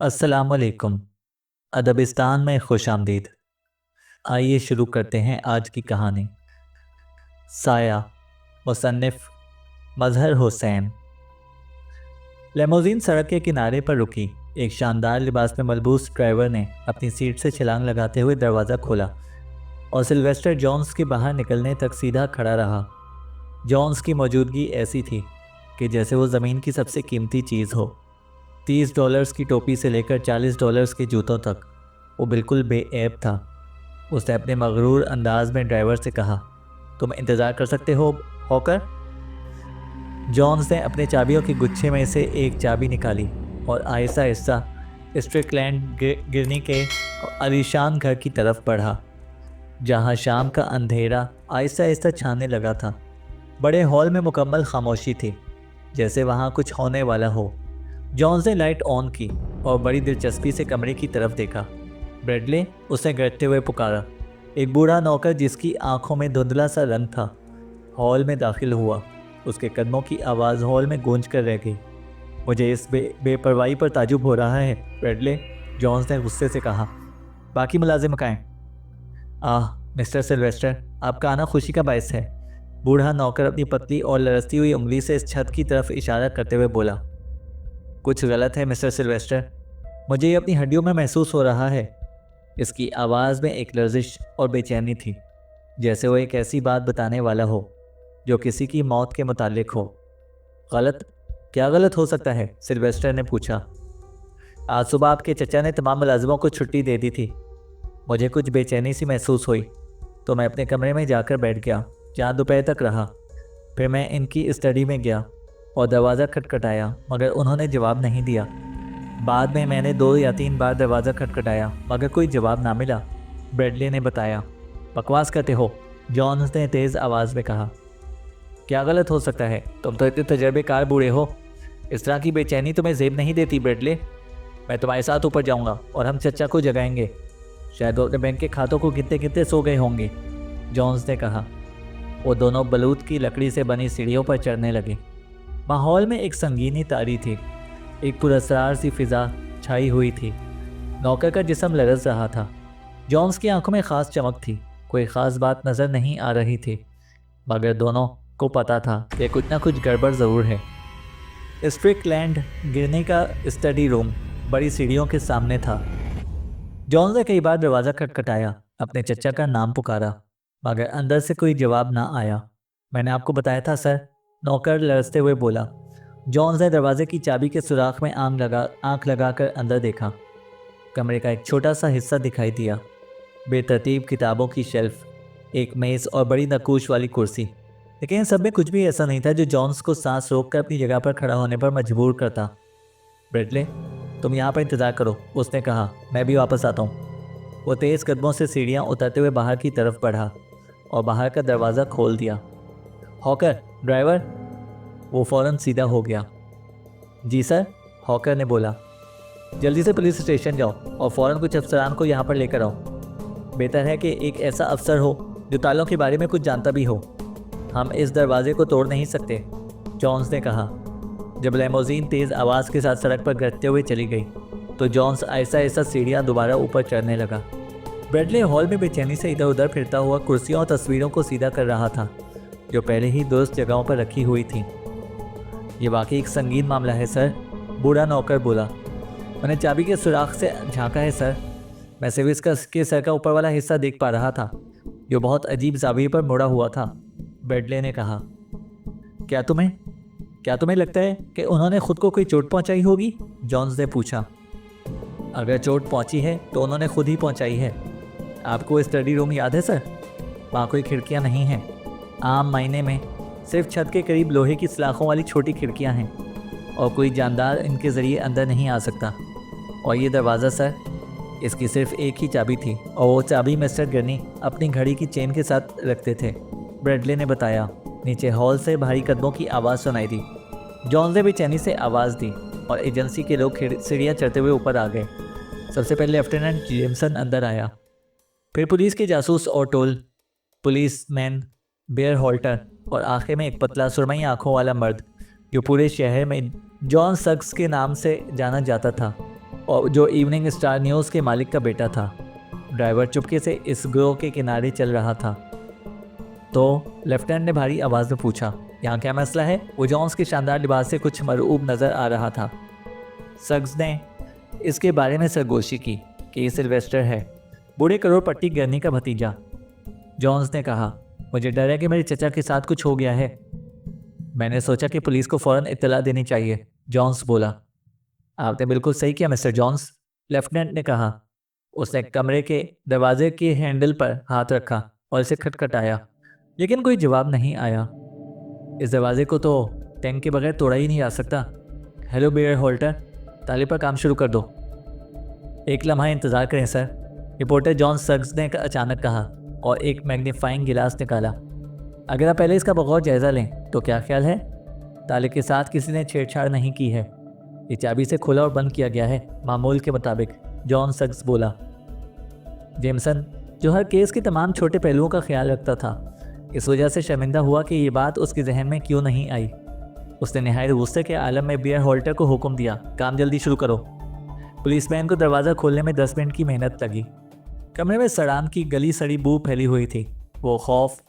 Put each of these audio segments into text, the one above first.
अस्सलामुअलैकुम। अदबिस्तान में खुश आमदीद। आइए शुरू करते हैं आज की कहानी। साया, मुसन्निफ मजहर हुसैन। लेमोजीन सड़क के किनारे पर रुकी। एक शानदार लिबास में मलबूस ड्राइवर ने अपनी सीट से छलांग लगाते हुए दरवाज़ा खोला और सिल्वेस्टर जॉन्स के बाहर निकलने तक सीधा खड़ा रहा। जॉन्स की मौजूदगी ऐसी थी कि जैसे वो ज़मीन की सबसे कीमती चीज़ हो। $30 की टोपी से लेकर $40 के जूतों तक वो बिल्कुल बेऐब था। उसने अपने मगरूर अंदाज में ड्राइवर से कहा, तुम इंतज़ार कर सकते हो हॉकर। जॉन्स ने अपने चाबियों के गुच्छे में से एक चाबी निकाली और आहिस्ता आहिस्ता स्ट्रिकलैंड गिरनी के आलीशान घर की तरफ बढ़ा, जहाँ शाम का अंधेरा आहिस्ता आहिस्ता छाने लगा था। बड़े हॉल में मुकम्मल खामोशी थी, जैसे वहाँ कुछ होने वाला हो। जॉन्स ने लाइट ऑन की और बड़ी दिलचस्पी से कमरे की तरफ देखा। ब्रेडले, उसने गरजते हुए पुकारा। एक बूढ़ा नौकर जिसकी आंखों में धुंधला सा रंग था हॉल में दाखिल हुआ। उसके कदमों की आवाज़ हॉल में गूंज कर रह गई। मुझे इस बेपरवाही पर ताजुब हो रहा है ब्रेडले, जॉन्स ने गुस्से से कहा। बाकी मुलाजिम कहाँ हैं? मिस्टर सिल्वेस्टर, आपका आना खुशी का बायस है। बूढ़ा नौकर अपनी पतली और लरसती हुई उंगली से इस छत की तरफ इशारा करते हुए बोला। कुछ गलत है मिस्टर सिल्वेस्टर, मुझे ये अपनी हड्डियों में महसूस हो रहा है। इसकी आवाज़ में एक लर्जिश और बेचैनी थी, जैसे वो एक ऐसी बात बताने वाला हो जो किसी की मौत के मुतालिक हो। गलत? क्या गलत हो सकता है? सिल्वेस्टर ने पूछा। आज सुबह आपके चचा ने तमाम मुलाजिमों को छुट्टी दे दी थी। मुझे कुछ बेचैनी सी महसूस हुई तो मैं अपने कमरे में जाकर बैठ गया, जहाँ दोपहर तक रहा। फिर मैं इनकी स्टडी में गया और दरवाज़ा खटखटाया, मगर उन्होंने जवाब नहीं दिया। बाद में मैंने 2 या 3 बार दरवाज़ा खटखटाया, मगर कोई जवाब ना मिला, ब्रेडले ने बताया। बकवास करते हो, जॉन्स ने तेज़ आवाज़ में कहा। क्या गलत हो सकता है? तुम तो इतने तजर्बेकार बूढ़े हो। इस तरह की बेचैनी तुम्हें ज़ेब नहीं देती ब्रेडले। मैं तुम्हारे साथ ऊपर जाऊँगा और हम चचा को जगाएंगे। शायद वो अपने बैंक के खातों को गिनते गिनते सो गए होंगे, जॉन्स ने कहा। वो दोनों बलूत की लकड़ी से बनी सीढ़ियों पर चढ़ने लगे। माहौल में एक संगीनी तारी थी, एक पुरस्कार सी फिजा छाई हुई थी। नौकर का जिस्म लरज़ रहा था। जॉन्स की आंखों में ख़ास चमक थी। कोई ख़ास बात नज़र नहीं आ रही थी, मगर दोनों को पता था कि कुछ ना कुछ गड़बड़ ज़रूर है। स्ट्रिकलैंड गिरने का स्टडी रूम बड़ी सीढ़ियों के सामने था। जॉन्स ने कई बार दरवाज़ा खटखटाया, अपने चचा का नाम पुकारा, मगर अंदर से कोई जवाब ना आया। मैंने आपको बताया था सर, नौकर लरजते हुए बोला। जॉन्स ने दरवाजे की चाबी के सुराख में आंख लगाकर अंदर देखा। कमरे का एक छोटा सा हिस्सा दिखाई दिया। बेतरतीब किताबों की शेल्फ, एक मेज़ और बड़ी नकूश वाली कुर्सी, लेकिन सब में कुछ भी ऐसा नहीं था जो जॉन्स को सांस रोककर अपनी जगह पर खड़ा होने पर मजबूर करता। ब्रेडले, तुम यहाँ पर इंतज़ार करो, उसने कहा। मैं भी वापस आता हूँ। वो तेज़ कदमों से सीढ़ियाँ उतरते हुए बाहर की तरफ बढ़ा और बाहर का दरवाज़ा खोल दिया। Hawker, driver. वो फ़ौरन सीधा हो गया। जी सर, हॉकर ने बोला। जल्दी से पुलिस स्टेशन जाओ और फ़ौरन कुछ अफसरान को यहाँ पर लेकर आओ। बेहतर है कि एक ऐसा अफसर हो जो तालों के बारे में कुछ जानता भी हो। हम इस दरवाजे को तोड़ नहीं सकते, जॉन्स ने कहा। जब लेमोजीन तेज़ आवाज़ के साथ सड़क पर गरजते हुए चली गई तो जॉन्स आहिस्ता आहिस्ता सीढ़ियाँ दोबारा ऊपर चढ़ने लगा। ब्रेडले हॉल में बेचैनी से इधर उधर फिरता हुआ कुर्सियों और तस्वीरों को सीधा कर रहा था जो पहले ही दुरुस्त जगहों पर रखी हुई थी। ये वाकई एक संगीन मामला है सर, बूढ़ा नौकर बोला। मैंने चाबी के सुराख से झांका है सर। मैं सिविस के सर का ऊपर वाला हिस्सा देख पा रहा था जो बहुत अजीब ज़ाविये पर मुड़ा हुआ था, ब्रेडले ने कहा। क्या तुम्हें लगता है कि उन्होंने खुद को कोई चोट पहुंचाई होगी? जॉन्स ने पूछा। अगर चोट पहुंची है तो उन्होंने खुद ही पहुंचाई है। आपको स्टडी रूम याद है सर? वहाँ कोई खिड़कियाँ नहीं हैं। आम मायने में सिर्फ छत के करीब लोहे की सलाखों वाली छोटी खिड़कियाँ हैं और कोई जानदार इनके ज़रिए अंदर नहीं आ सकता। और ये दरवाज़ा सर, इसकी सिर्फ एक ही चाबी थी और वो चाबी मिस्टर गनी अपनी घड़ी की चेन के साथ रखते थे, ब्रेडले ने बताया। नीचे हॉल से भारी कदमों की आवाज़ सुनाई दी। जॉन्स ने बेचैनी से आवाज़ दी और एजेंसी के लोग सीढ़ियाँ चढ़ते हुए ऊपर आ गए। सबसे पहले लेफ्टिनेंट जेमसन अंदर आया, फिर पुलिस के जासूस और टोल पुलिसमैन बेयर हॉल्टर और आखिर में एक पतला सुरमई आंखों वाला मर्द जो पूरे शहर में जॉन सक्स के नाम से जाना जाता था और जो इवनिंग स्टार न्यूज़ के मालिक का बेटा था। ड्राइवर चुपके से इस ग्रोह के किनारे चल रहा था। तो लेफ्टिनेंट ने भारी आवाज़ में पूछा, यहाँ क्या मसला है? वो जॉन्स के शानदार लिबास से कुछ मरऊब नज़र आ रहा था। सक्स ने इसके बारे में सरगोशी की कि ये सिल्वेस्टर है, बूढ़े करोड़पति गर्नी का भतीजा। जॉन्स ने कहा, मुझे डर है कि मेरे चचा के साथ कुछ हो गया है। मैंने सोचा कि पुलिस को फ़ौरन इत्तला देनी चाहिए, जॉन्स बोला। आपने बिल्कुल सही किया मिस्टर जॉन्स, लेफ्टिनेंट ने कहा। उसने कमरे के दरवाजे के हैंडल पर हाथ रखा और इसे खटखटाया, लेकिन कोई जवाब नहीं आया। इस दरवाजे को तो टैंक के बगैर तोड़ा ही नहीं जा सकता। हेलो बियर होल्टर, ताले पर काम शुरू कर दो। एक लम्हा इंतज़ार करें सर, रिपोर्टर जॉन सक्स ने अचानक कहा और एक मैग्नीफाइंग गिलास निकाला। अगर आप पहले इसका बगौर जायज़ा लें तो क्या ख्याल है? ताले के साथ किसी ने छेड़छाड़ नहीं की है, ये चाबी से खोला और बंद किया गया है मामूल के मुताबिक, जॉन सक्स बोला। जेमसन, जो हर केस के तमाम छोटे पहलुओं का ख्याल रखता था, इस वजह से शर्मिंदा हुआ कि ये बात उसके जहन में क्यों नहीं आई। उसने नहायत गुस्से के आलम में बियर होल्टर को हुक्म दिया, काम जल्दी शुरू करो। पुलिसमैन को दरवाज़ा खोलने में 10 मिनट की मेहनत लगी। कमरे में सड़ान की गली सड़ी बू फैली हुई थी। वो खौफ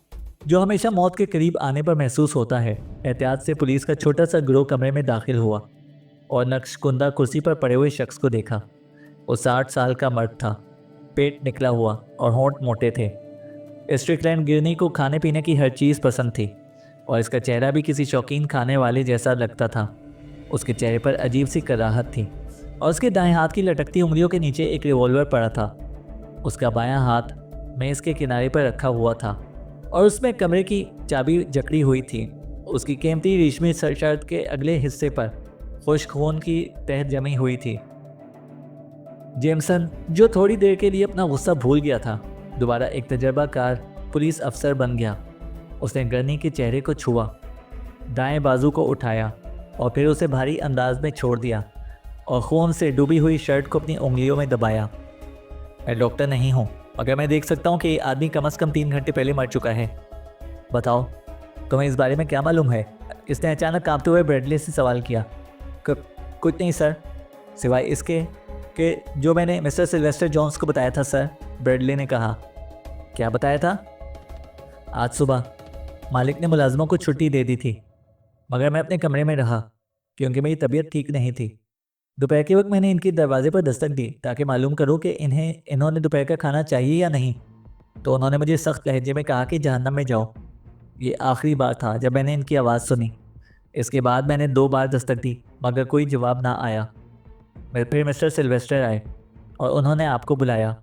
जो हमेशा मौत के करीब आने पर महसूस होता है, एहतियात से पुलिस का छोटा सा गिरोह कमरे में दाखिल हुआ और नक्शकुंदा कुर्सी पर पड़े हुए शख्स को देखा। वो 60 साल का मर्द था, पेट निकला हुआ और होंठ मोटे थे। स्ट्रिकलैंड गिरनी को खाने पीने की हर चीज़ पसंद थी और इसका चेहरा भी किसी शौकीन खाने वाले जैसा लगता था। उसके चेहरे पर अजीब सी कराहत थी और उसके दाएं हाथ की लटकती उंगलियों के नीचे एक रिवॉल्वर पड़ा था। उसका बायां हाथ मेज़ के किनारे पर रखा हुआ था और उसमें कमरे की चाबी जकड़ी हुई थी। उसकी कीमती रेशमी शर्ट के अगले हिस्से पर खुश्क खून की तह जमी हुई थी। जेमसन, जो थोड़ी देर के लिए अपना गुस्सा भूल गया था, दोबारा एक तजर्बाकार पुलिस अफसर बन गया। उसने गर्नी के चेहरे को छुआ, दाएं बाजू को उठाया और फिर उसे भारी अंदाज में छोड़ दिया और खून से डूबी हुई शर्ट को अपनी उंगलियों में दबाया। मैं डॉक्टर नहीं हूँ, मगर मैं देख सकता हूँ कि ये आदमी कम से कम 3 घंटे पहले मर चुका है। बताओ, तुम्हें इस बारे में क्या मालूम है? इसने अचानक कांपते हुए ब्रेडले से सवाल किया। कुछ नहीं सर, सिवाय इसके कि जो मैंने मिस्टर सिल्वेस्टर जॉन्स को बताया था सर, ब्रेडले ने कहा। क्या बताया था? आज सुबह मालिक ने मुलाजमों को छुट्टी दे दी थी, मगर मैं अपने कमरे में रहा क्योंकि मेरी तबीयत ठीक नहीं थी। दोपहर के वक्त मैंने इनके दरवाजे पर दस्तक दी ताकि मालूम करूं कि इन्होंने दोपहर का खाना चाहिए या नहीं। तो उन्होंने मुझे सख्त लहजे में कहा कि जहन्नम में जाओ। ये आखिरी बार था जब मैंने इनकी आवाज़ सुनी। इसके बाद मैंने 2 बार दस्तक दी, मगर कोई जवाब ना आया। फिर मिस्टर सिल्वेस्टर आए और उन्होंने आपको बुलाया।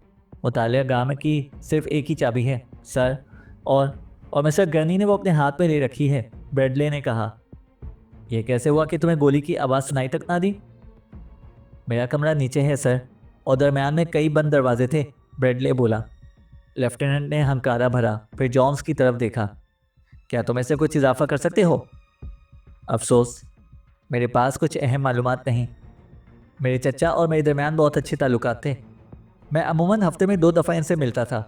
मुतालिया गाह की सिर्फ एक ही चाबी है सर, और मिस्टर गर्नी ने वो अपने हाथ में ले रखी है, ब्रेडले ने कहा। यह कैसे हुआ कि तुम्हें गोली की आवाज़ सुनाई तक ना दी? मेरा कमरा नीचे है सर, और दरमियान में कई बंद दरवाजे थे, ब्रेडले बोला। लेफ्टिनेंट ने हंकारा भरा, फिर जॉन्स की तरफ देखा। क्या तुम इससे कुछ इजाफा कर सकते हो? अफसोस, मेरे पास कुछ अहम मालूमात नहीं। मेरे चचा और मेरे दरमियान बहुत अच्छे ताल्लुकात थे। मैं अमूमन हफ्ते में 2 दफ़ा इनसे मिलता था,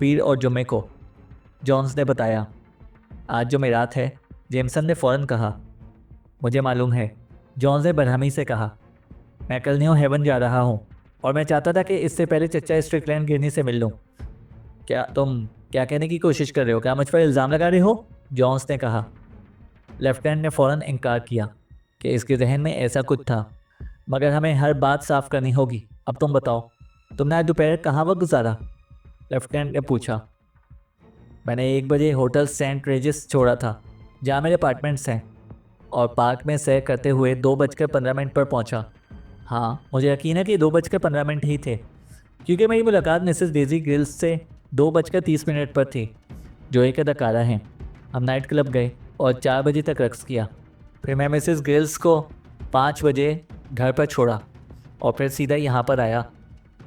पीर और जुम्मे को, जॉन्स ने बताया। आज जुमेरात है, जेमसन ने फ़ौरन कहा। मुझे मालूम है, जॉन्स ने बरहमी से कहा। मैं कल न्यू हेवन जा रहा हूँ और मैं चाहता था कि इससे पहले चचा स्ट्रिकलैंड गिरनी से मिल लूँ। क्या तुम क्या कहने की कोशिश कर रहे हो? क्या मुझ पर इल्ज़ाम लगा रहे हो? जॉन्स ने कहा। लेफ्टिनेंट ने फ़ौरन इनकार किया कि इसके जहन में ऐसा कुछ था, मगर हमें हर बात साफ करनी होगी। अब तुम बताओ, तुमने आज दोपहर कहाँ वक्त गुजारा? लेफ्टिनेंट ने पूछा। मैंने 1 बजे होटल सेंट रेजिस छोड़ा था, जहाँ मेरे अपार्टमेंट्स हैं, और पार्क में सैर करते हुए 2:15 पर पहुँचा। हाँ, मुझे यकीन है कि 2:15 ही थे, क्योंकि मेरी मुलाकात मिसेस डेजी गिल्स से 2:30 पर थी, जो एक अदाकारा हैं। हम नाइट क्लब गए और 4 बजे तक रक्स किया। फिर मैं मिसेस गिल्स को 5 बजे घर पर छोड़ा और फिर सीधा यहाँ पर आया।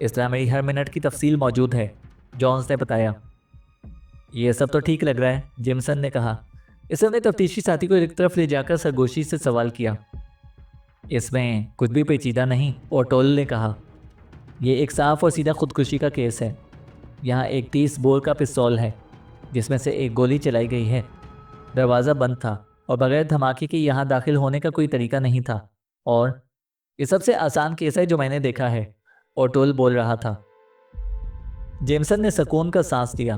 इस तरह मेरी हर मिनट की तफसील मौजूद है, जॉन्स ने बताया। ये सब तो ठीक लग रहा है, जिमसन ने कहा। इसने तफ्तीशी साथी को एक तरफ ले जाकर सरगोशी से सवाल किया। इसमें कुछ भी पेचीदा नहीं, ओटोल ने कहा। ये एक साफ और सीधा खुदकुशी का केस है। यहाँ एक 30 बोर का पिस्तौल है, जिसमें से एक गोली चलाई गई है। दरवाज़ा बंद था और बगैर धमाके के यहाँ दाखिल होने का कोई तरीका नहीं था, और ये सबसे आसान केस है जो मैंने देखा है, ओटोल बोल रहा था। जेमसन ने सुकून का सांस लिया।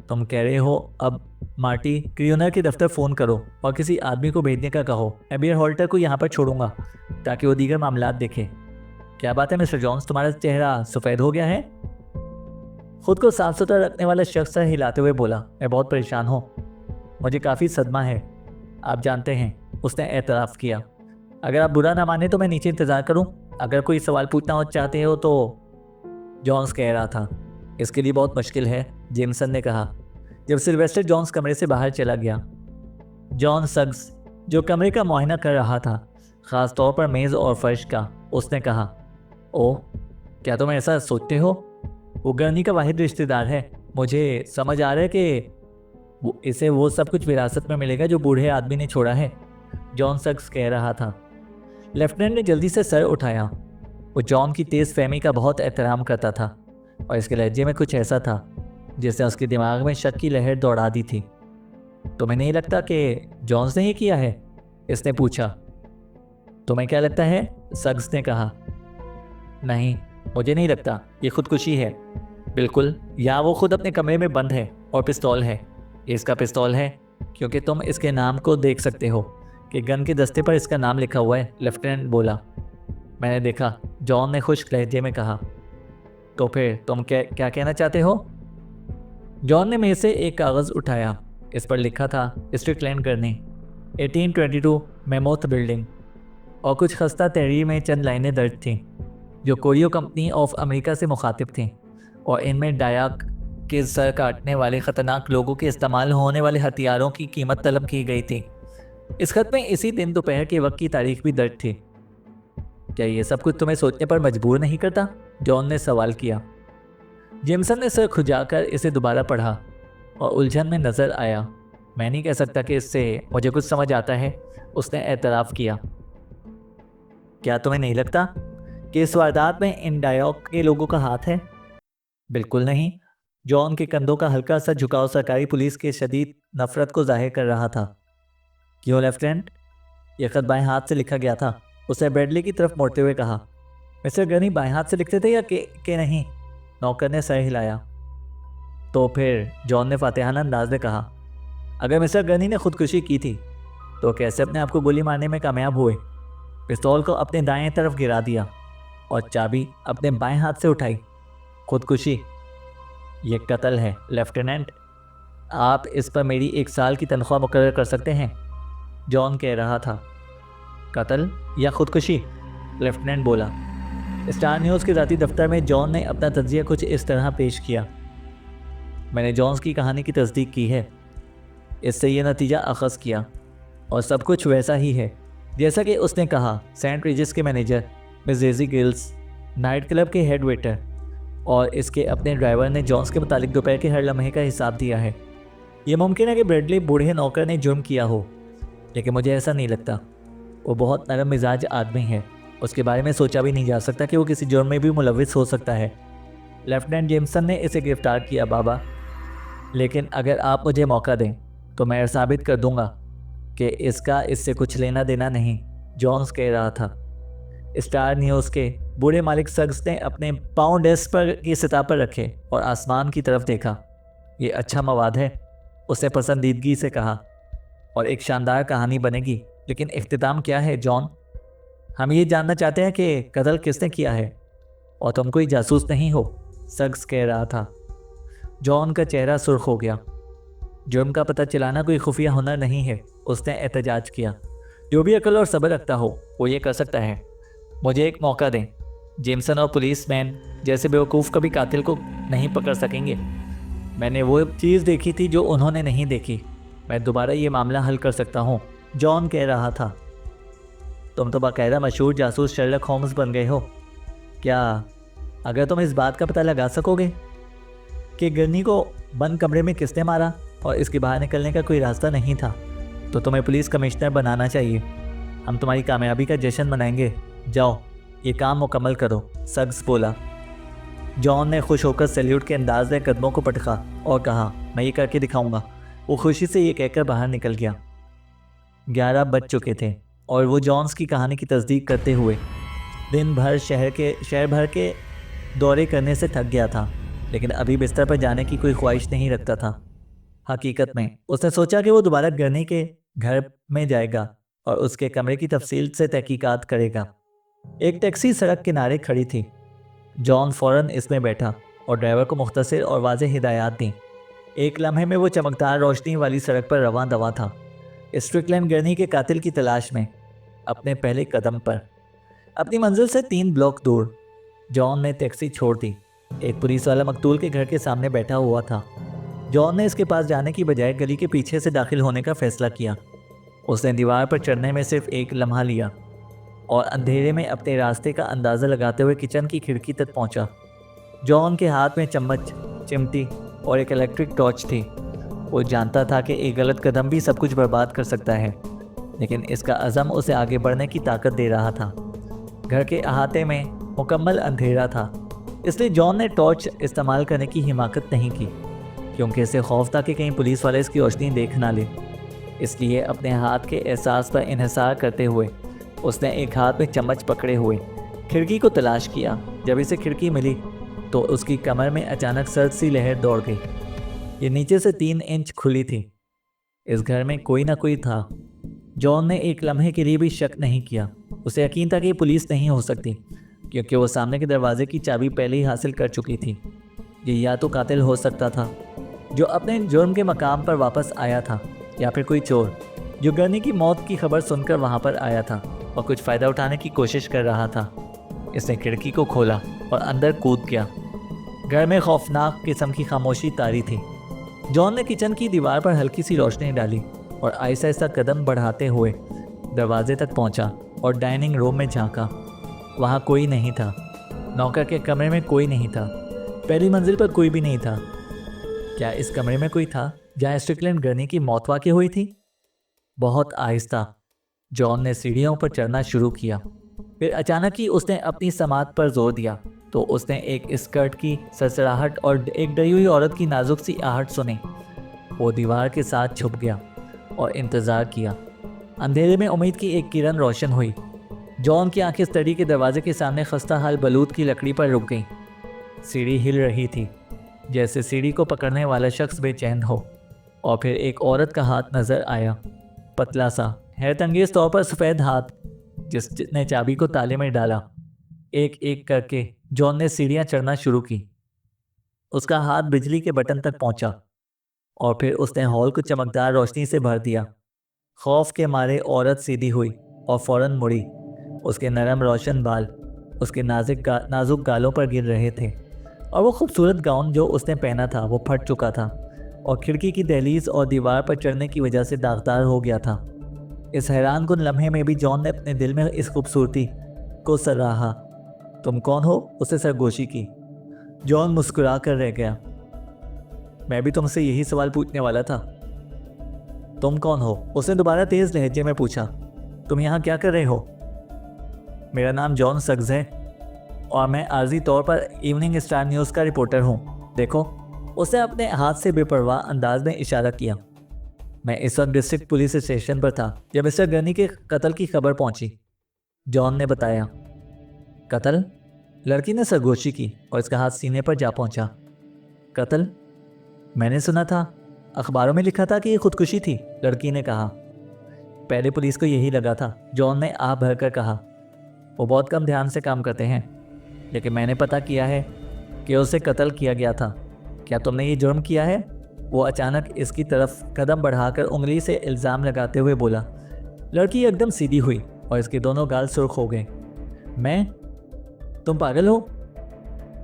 तुम कह रहे हो अब मार्टी, क्रियोनर के दफ्तर फ़ोन करो और किसी आदमी को भेजने का कहो। मैं बियर हॉल्टर को यहाँ पर छोड़ूंगा ताकि वो दीगर मामलात देखे। क्या बात है मिस्टर जॉन्स, तुम्हारा चेहरा सफ़ेद हो गया है? खुद को साफ सुथरा रखने वाला शख्स सर हिलाते हुए बोला, मैं बहुत परेशान हूँ, मुझे काफ़ी सदमा है। आप जानते हैं, उसने एतराफ़ किया। अगर आप बुरा ना माने तो मैं नीचे इंतज़ार करूँ, अगर कोई सवाल पूछना चाहते हो तो। जॉन्स कह रहा था। इसके लिए बहुत मुश्किल है, जेमसन ने कहा जब सिल्वेस्टर जॉन्स कमरे से बाहर चला गया। जॉन सग्स, जो कमरे का मुआयना कर रहा था, ख़ास तौर पर मेज़ और फर्श का, उसने कहा, ओह, क्या तुम ऐसा सोचते हो? वो गर्नी का वाहिद रिश्तेदार है। मुझे समझ आ रहा है कि इसे वो सब कुछ विरासत में मिलेगा जो बूढ़े आदमी ने छोड़ा है, जॉन सग्स कह रहा था। लेफ्टिनेंट ने जल्दी से सर उठाया। वो जॉन की तेज़ फहमी का बहुत एहतराम करता था और इसके लहजे में कुछ ऐसा था जिसने उसके दिमाग में शक की लहर दौड़ा दी थी। तुम्हें नहीं लगता कि जॉन्स ने ही किया है? इसने पूछा। तुम्हें क्या लगता है? सग्स ने कहा। नहीं, मुझे नहीं लगता, ये खुदकुशी है। बिल्कुल, या वो खुद अपने कमरे में बंद है और पिस्तौल है। इसका पिस्तौल है क्योंकि तुम इसके नाम को देख सकते हो कि गन के दस्ते पर इसका नाम लिखा हुआ है, लेफ्टिनेंट बोला। मैंने देखा, जॉन ने खुश्क लहजे में कहा। तो फिर तुम क्या कहना चाहते हो? जॉन ने मेज से एक कागज़ उठाया। इस पर लिखा था स्ट्रिकलैंड गर्नी, 1822 मेमोथ बिल्डिंग, और कुछ खस्ता तहरीर में चंद लाइनें दर्ज थीं जो कोरियो कंपनी ऑफ अमेरिका से मुखातिब थीं, और इनमें डायक के सर काटने वाले ख़तरनाक लोगों के इस्तेमाल होने वाले हथियारों की कीमत तलब की गई थी। इस खत में इसी दिन दोपहर के वक्त की तारीख भी दर्ज थी। क्या ये सब कुछ तुम्हें सोचने पर मजबूर नहीं करता? जॉन ने सवाल किया। जेमसन ने सर खुजाकर इसे दोबारा पढ़ा और उलझन में नज़र आया। मैं नहीं कह सकता कि इससे मुझे कुछ समझ आता है, उसने एतराफ़ किया। क्या तुम्हें नहीं लगता कि इस वारदात में इन डायक के लोगों का हाथ है? बिल्कुल नहीं। जॉन के कंधों का हल्का सा झुकाव सरकारी पुलिस के शदीद नफरत को जाहिर कर रहा था। क्यों लेफ्टिनेंट? यह खत बाएं हाथ से लिखा गया था, उसने ब्रेडली की तरफ मोड़ते हुए कहा। मिस्टर गनी बाएं हाथ से लिखते थे या के नहीं? नौकर ने सर हिलाया। तो फिर, जॉन ने फातिहाना अंदाज में कहा, अगर मिस्टर गनी ने खुदकुशी की थी तो कैसे अपने आप को गोली मारने में कामयाब हुए? पिस्तौल को अपने दाएं तरफ गिरा दिया और चाबी अपने बाएं हाथ से उठाई। खुदकुशी? ये कत्ल है लेफ्टिनेंट। आप इस पर मेरी 1 साल की तनख्वाह मुकर्रर कर सकते हैं, जॉन कह रहा था। कत्ल या खुदकुशी? लेफ्टिनेंट बोला। स्टार न्यूज़ के ज़ाती दफ्तर में जॉन ने अपना तज्जिया कुछ इस तरह पेश किया। मैंने जॉन्स की कहानी की तस्दीक की है, इससे यह नतीजा अखज़ किया, और सब कुछ वैसा ही है जैसा कि उसने कहा। सेंट रिजिस के manager miss daisy gills, night club के हेड वेटर और इसके अपने ड्राइवर ने जॉन्स के मुतालिक दोपहर के हर लम्हे का हिसाब दिया है। ये मुमकिन है कि ब्रेडली बूढ़े नौकर ने जुर्म किया हो, लेकिन मुझे ऐसा नहीं लगता। वो बहुत नरम मिजाज आदमी है, उसके बारे में सोचा भी नहीं जा सकता कि वो किसी जुर्म में भी मुलविस हो सकता है। लेफ्टिनेंट जेमसन ने इसे गिरफ्तार किया बाबा, लेकिन अगर आप मुझे मौका दें तो मैं साबित कर दूंगा कि इसका इससे कुछ लेना देना नहीं, जॉन्स कह रहा था। स्टार न्यूज़ के बूढ़े मालिक सग्स ने अपने पाँव डेस्क पर की सतह पर रखे और आसमान की तरफ देखा। ये अच्छा मवाद है, उसने पसंदीदगी से कहा, और एक शानदार कहानी बनेगी। लेकिन इख्तिताम क्या है जॉन? हम ये जानना चाहते हैं कि कत्ल किसने किया है, और तुम कोई जासूस नहीं हो, सग्स कह रहा था। जॉन का चेहरा सुर्ख हो गया। जुर्म का पता चलाना कोई खुफिया हुनर नहीं है, उसने एहतजाज किया। जो भी अकल और सब्र रखता हो वो ये कर सकता है। मुझे एक मौका दें। जेमसन और पुलिसमैन जैसे बेवकूफ़ कभी कातिल को नहीं पकड़ सकेंगे। मैंने वो चीज़ देखी थी जो उन्होंने नहीं देखी। मैं दोबारा ये मामला हल कर सकता हूँ, जॉन कह रहा था। तुम तो बाकायदा मशहूर जासूस शर्लक होम्स बन गए हो। क्या अगर तुम इस बात का पता लगा सकोगे कि गिरनी को बंद कमरे में किसने मारा और इसके बाहर निकलने का कोई रास्ता नहीं था, तो तुम्हें पुलिस कमिश्नर बनाना चाहिए। हम तुम्हारी कामयाबी का जश्न मनाएंगे। जाओ, ये काम मुकम्मल करो, सग्स बोला। जॉन ने खुश होकर सैल्यूट के अंदाज में कदमों को पटका और कहा, मैं ये करके दिखाऊंगा। वो खुशी से ये कहकर बाहर निकल गया। 11 बज चुके थे और वो जॉन्स की कहानी की तस्दीक करते हुए दिन भर शहर भर के दौरे करने से थक गया था, लेकिन अभी बिस्तर पर जाने की कोई ख्वाहिश नहीं रखता था। हकीकत में उसने सोचा कि वो दोबारा गनी के घर में जाएगा और उसके कमरे की तफसील से तहकीकात करेगा। एक टैक्सी सड़क किनारे खड़ी थी। जॉन फौरन इसमें बैठा और ड्राइवर को मुख्तसर और वाज़ेह हिदायत दी। एक लम्हे में वो चमकदार रोशनी वाली सड़क पर रवां दवा था, स्ट्रिकलैंड गनी के कातिल की तलाश में, अपने पहले कदम पर। अपनी मंजिल से 3 ब्लॉक दूर जॉन ने टैक्सी छोड़ दी। एक पुलिस वाला मकतूल के घर के सामने बैठा हुआ था। जॉन ने इसके पास जाने की बजाय गली के पीछे से दाखिल होने का फैसला किया। उसने दीवार पर चढ़ने में सिर्फ एक लम्हा लिया और अंधेरे में अपने रास्ते का अंदाज़ा लगाते हुए किचन की खिड़की तक पहुंचा। जॉन के हाथ में चम्मच, चिमटी और एक इलेक्ट्रिक टॉर्च थी। वो जानता था कि एक गलत कदम भी सब कुछ बर्बाद कर सकता है, लेकिन इसका अज़म उसे आगे बढ़ने की ताकत दे रहा था। घर के अहाते में मुकम्मल अंधेरा था, इसलिए जॉन ने टॉर्च इस्तेमाल करने की हिमाकत नहीं की, क्योंकि इसे खौफ था कि कहीं पुलिस वाले इसकी रोशनी देख ना ले। इसलिए अपने हाथ के एहसास पर इन्हिसार करते हुए उसने एक हाथ में चम्मच पकड़े हुए खिड़की को तलाश किया। जब इसे खिड़की मिली तो उसकी कमर में अचानक सर्द सी लहर दौड़ गई। ये नीचे से 3 इंच खुली थी। इस घर में कोई ना कोई था। जॉन ने एक लम्हे के लिए भी शक नहीं किया। उसे यकीन था कि ये पुलिस नहीं हो सकती, क्योंकि वो सामने के दरवाजे की चाबी पहले ही हासिल कर चुकी थी। ये या तो कातिल हो सकता था जो अपने जुर्म के मकाम पर वापस आया था, या फिर कोई चोर जो गनी की मौत की खबर सुनकर वहाँ पर आया था और कुछ फ़ायदा उठाने की कोशिश कर रहा था। इसने खिड़की को खोला और अंदर कूद गया। घर में खौफनाक किस्म की खामोशी तारी थी। जॉन ने किचन की दीवार पर हल्की सी रोशनी डाली और आहिस्ता आहिस्ता कदम बढ़ाते हुए दरवाजे तक पहुंचा और डाइनिंग रूम में झांका। वहाँ कोई नहीं था। नौकर के कमरे में कोई नहीं था। पहली मंजिल पर कोई भी नहीं था। क्या इस कमरे में कोई था जहाँ स्ट्रिकलैंड गनी की मौत वाक़ई हुई थी? बहुत आहिस्ता जॉन ने सीढ़ियों पर चढ़ना शुरू किया। फिर अचानक ही उसने अपनी समात पर जोर दिया तो उसने एक स्कर्ट की सरसराहट और एक डरी हुई औरत की नाजुक सी आहट सुनी। वो दीवार के साथ छुप गया और इंतज़ार किया। अंधेरे में उम्मीद की एक किरण रोशन हुई। जॉन की आंखें स्टडी के दरवाजे के सामने खस्ता हाल बलूत की लकड़ी पर रुक गईं। सीढ़ी हिल रही थी, जैसे सीढ़ी को पकड़ने वाला शख्स बेचैन हो। और फिर एक औरत का हाथ नज़र आया, पतला सा, हैरतअंगेज़ तौर पर सफ़ेद हाथ, जिसने चाबी को ताले में डाला। एक एक करके जॉन ने सीढ़ियाँ चढ़ना शुरू की। उसका हाथ बिजली के बटन तक पहुंचा और फिर उसने हॉल को चमकदार रोशनी से भर दिया। खौफ के मारे औरत सीधी हुई और फौरन मुड़ी। उसके नरम रोशन बाल उसके नाजुक गालों पर गिर रहे थे और वो खूबसूरत गाउन जो उसने पहना था वो फट चुका था और खिड़की की दहलीज और दीवार पर चढ़ने की वजह से दागदार हो गया था। इस हैरान कुन लम्हे में भी जॉन ने अपने दिल में इस खूबसूरती को सराहा। तुम कौन हो? उसे सरगोशी की। जॉन मुस्कुरा कर रह गया। मैं भी तुमसे यही सवाल पूछने वाला था। तुम कौन हो? उसने दोबारा तेज़ लहजे में पूछा। तुम यहाँ क्या कर रहे हो? मेरा नाम जॉन सग्स है और मैं आर्जी तौर पर इवनिंग स्टार न्यूज़ का रिपोर्टर हूँ। देखो, उसने अपने हाथ से बेपरवाह अंदाज में इशारा किया। मैं इस वक्त डिस्ट्रिक्ट पुलिस स्टेशन पर था जब मिस्टर गनी के कत्ल की खबर पहुंची, जॉन ने बताया। कत्ल? लड़की ने सरगोशी की और इसका हाथ सीने पर जा पहुंचा। कत्ल? मैंने सुना था, अखबारों में लिखा था कि ये खुदकुशी थी, लड़की ने कहा। पहले पुलिस को यही लगा था, जॉन ने आह भरकर कहा। वो बहुत कम ध्यान से काम करते हैं, लेकिन मैंने पता किया है कि उसे कत्ल किया गया था। क्या तुमने ये जुर्म किया है? वो अचानक इसकी तरफ कदम बढ़ाकर उंगली से इल्ज़ाम लगाते हुए बोला। लड़की एकदम सीधी हुई और इसके दोनों गाल सुर्ख हो गए। मैं? तुम पागल हो?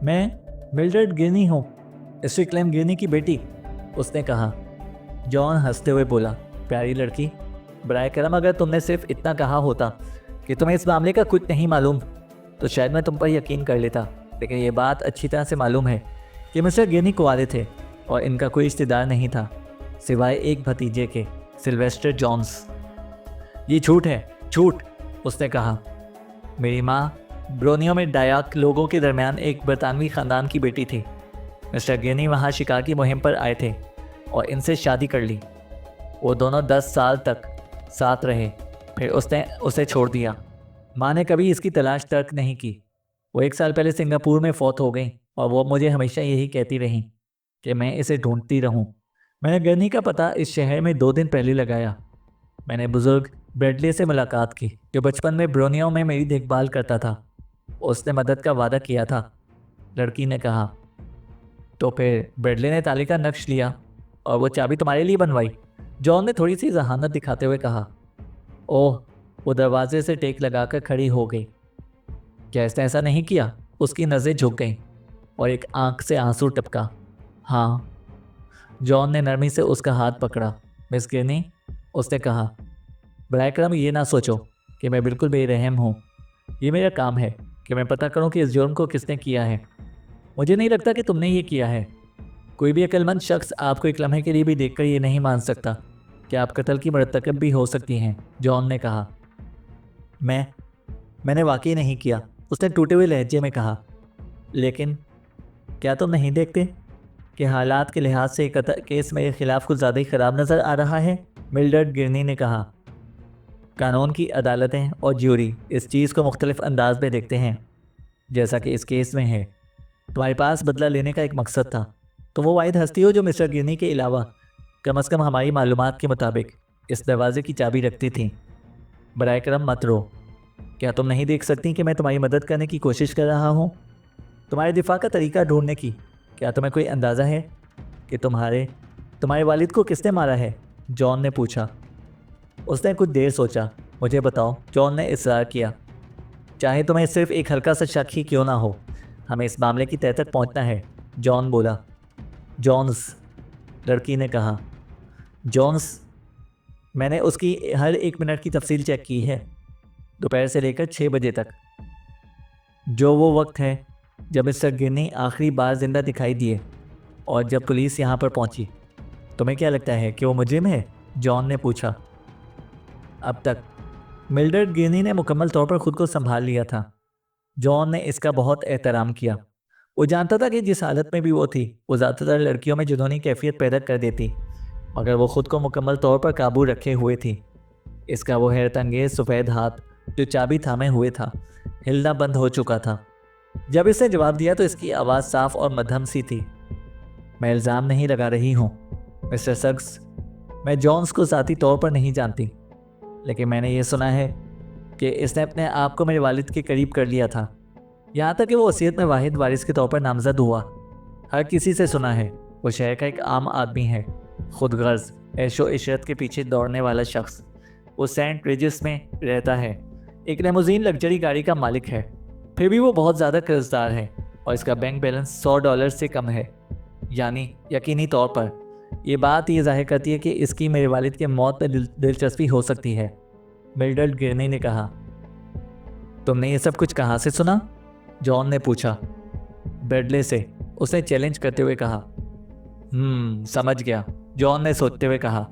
मैं मिल्ड्रेड गिनी हूँ, स्ट्रिकलैंड गिनी की बेटी, उसने कहा। जॉन हंसते हुए बोला, प्यारी लड़की, बराए करम अगर तुमने सिर्फ इतना कहा होता कि तुम्हें इस मामले का कुछ नहीं मालूम तो शायद मैं तुम पर यकीन कर लेता, लेकिन ये बात अच्छी तरह से मालूम है कि मिस्टर गिनी कुंवारे थे और इनका कोई रिश्तेदार नहीं था सिवाय एक भतीजे के, सिल्वेस्टर जॉन्स। ये झूठ है, झूठ, उसने कहा। मेरी माँ ब्रोनियो में डायाक लोगों के दरमियान एक बरतानवी ख़ानदान की बेटी थी। मिस्टर गिनी वहाँ शिकार की मुहिम पर आए थे और इनसे शादी कर ली। वो दोनों 10 साल तक साथ रहे, फिर उसने उसे छोड़ दिया। माँ ने कभी इसकी तलाश तर्क नहीं की। वो 1 साल पहले सिंगापुर में फौत हो गई और वो मुझे हमेशा यही कहती रही कि मैं इसे ढूंढती रहूं। मैंने गनी का पता इस शहर में 2 दिन पहले लगाया। मैंने बुजुर्ग ब्रेडले से मुलाकात की, जो बचपन में ब्रोनियो में मेरी देखभाल करता था। उसने मदद का वादा किया था, लड़की ने कहा। तो फिर ब्रेडले ने ताले का नक्श लिया और वो चाबी तुम्हारे लिए बनवाई? जॉन ने थोड़ी सी जहानत दिखाते हुए कहा। ओह, वो दरवाजे से टेक लगाकर खड़ी हो गई। क्या इसने ऐसा नहीं किया? उसकी नज़रें झुक गईं और एक आंख से आंसू टपका। हाँ। जॉन ने नरमी से उसका हाथ पकड़ा। मिस गिरनी, उसने कहा, बराए करम ये ना सोचो कि मैं बिल्कुल बेरहम हूँ। ये मेरा काम है कि मैं पता करूँ कि इस जुर्म को किसने किया है। मुझे नहीं लगता कि तुमने ये किया है। कोई भी अक्लमंद शख्स आपको एक लम्हे के लिए भी देखकर ये नहीं मान सकता कि आप कत्ल की मरतकब भी हो सकती हैं, जॉन ने कहा। मैंने वाकई नहीं किया, उसने टूटे हुए लहजे में कहा। लेकिन क्या तुम नहीं देखते कि हालात के लिहाज से केस मेरे खिलाफ कुछ ज़्यादा ही ख़राब नज़र आ रहा है? मिल्ड्रेड गिरनी ने कहा। कानून की अदालतें और ज्यूरी इस चीज़ को मुख्तलिफ अंदाज में देखते हैं, जैसा कि इस केस में है। तुम्हारे पास बदला लेने का एक मकसद था। तुम वो वाहिद हस्ती हो जो मिस्टर गिरनी के अलावा कम अज़ कम हमारी मालूमात के मुताबिक इस दरवाजे की चाबी रखती थी। बराए करम मत रो। क्या तुम नहीं देख सकती कि मैं तुम्हारी मदद करने की कोशिश कर रहा हूँ? तुम्हारे दिफा का तरीका ढूंढने की क्या तुम्हें कोई अंदाज़ा है कि तुम्हारे वालिद को किसने मारा है? जॉन ने पूछा। उसने कुछ देर सोचा। मुझे बताओ, जॉन ने इसरार किया। चाहे तुम्हें सिर्फ एक हल्का सा शक ही क्यों ना हो, हमें इस मामले की तह तक पहुँचना है, जॉन बोला। जॉन्स, लड़की ने कहा। जॉन्स, मैंने उसकी हर 1 मिनट की तफसील चेक की है, दोपहर से लेकर 6 बजे तक, जो वो वक्त है जब मिस्टर गिरनी आखिरी बार जिंदा दिखाई दिए और जब पुलिस यहाँ पर पहुँची। तुम्हें क्या लगता है कि वो मुजरिम है? जॉन ने पूछा। अब तक मिल्ड्रेड गिरनी ने मुकम्मल तौर पर खुद को संभाल लिया था। जॉन ने इसका बहुत एहतराम किया। वो जानता था कि जिस हालत में भी वो थी, वो ज़्यादातर लड़कियों में जुनूनी कैफियत पैदा कर देती, मगर वो खुद को मुकम्मल तौर पर काबू रखे हुए थी। इसका वो हैरत अंगेज़ सफ़ेद हाथ जो चाबी थामे हुए था, हिलना बंद हो चुका था। जब इसने जवाब दिया तो इसकी आवाज़ साफ और मध्यम सी थी। मैं इल्ज़ाम नहीं लगा रही हूँ मिस्टर सक्स। मैं जॉन्स को ज़ाती तौर पर नहीं जानती, लेकिन मैंने ये सुना है कि इसने अपने आप को मेरे वालिद के करीब कर लिया था, यहाँ तक कि वो वसीयत में वाहिद वारिस के तौर पर नामजद हुआ। हर किसी से सुना है वो शहर का एक आम आदमी है, खुदगर्ज, ऐशो इशरत के पीछे दौड़ने वाला शख्स। वो सेंट रिजिस में रहता है, एक लेमोजीन लग्जरी गाड़ी का मालिक है, फिर भी वो बहुत ज़्यादा कर्जदार है और इसका बैंक बैलेंस $100 से कम है। यानी यकीनी तौर पर ये बात ये जाहिर करती है कि इसकी मेरे वालिद के मौत पर दिलचस्पी हो सकती है, मिल्ड्रेड गिरनी ने कहा। तुमने ये सब कुछ कहाँ से सुना? जॉन ने पूछा। ब्रेडले से, उसने चैलेंज करते हुए कहा। समझ गया, जॉन ने सोचते हुए कहा।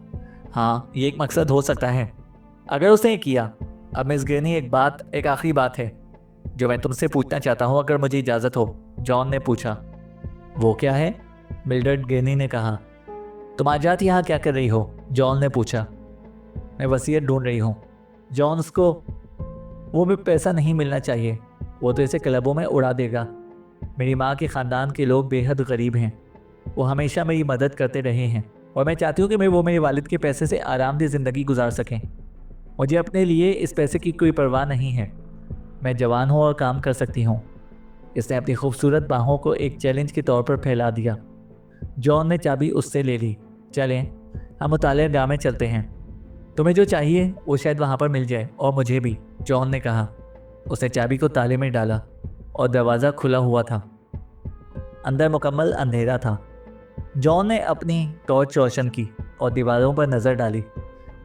हाँ, ये एक मकसद हो सकता है अगर उसने ये किया। अब मिस गिरनी, एक आखिरी बात है जो मैं तुमसे पूछना चाहता हूँ, अगर मुझे इजाज़त हो, जॉन ने पूछा। वो क्या है? मिल्ड्रेड गिरनी ने कहा। तुम आज रात यहाँ क्या कर रही हो? जॉन ने पूछा। मैं वसीयत ढूंढ रही हूँ। जॉन, उसको वो भी पैसा नहीं मिलना चाहिए, वो तो इसे क्लबों में उड़ा देगा। मेरी माँ के ख़ानदान के लोग बेहद गरीब हैं, वो हमेशा मेरी मदद करते रहे हैं और मैं चाहती हूँ कि वो मेरे वालिद के पैसे से आरामदेह ज़िंदगी गुजार सकें। मुझे अपने लिए इस पैसे की कोई परवाह नहीं है। मैं जवान हूँ और काम कर सकती हूँ। इसने अपनी खूबसूरत बाहों को एक चैलेंज के तौर पर फैला दिया। जॉन ने चाबी उससे ले ली। चलें, हम मुताले गाह में चलते हैं। तुम्हें जो चाहिए वो शायद वहाँ पर मिल जाए, और मुझे भी, जॉन ने कहा। उसने चाबी को ताले में डाला और दरवाज़ा खुला हुआ था। अंदर मुकम्मल अंधेरा था। जॉन ने अपनी टॉर्च रोशन की और दीवारों पर नज़र डाली,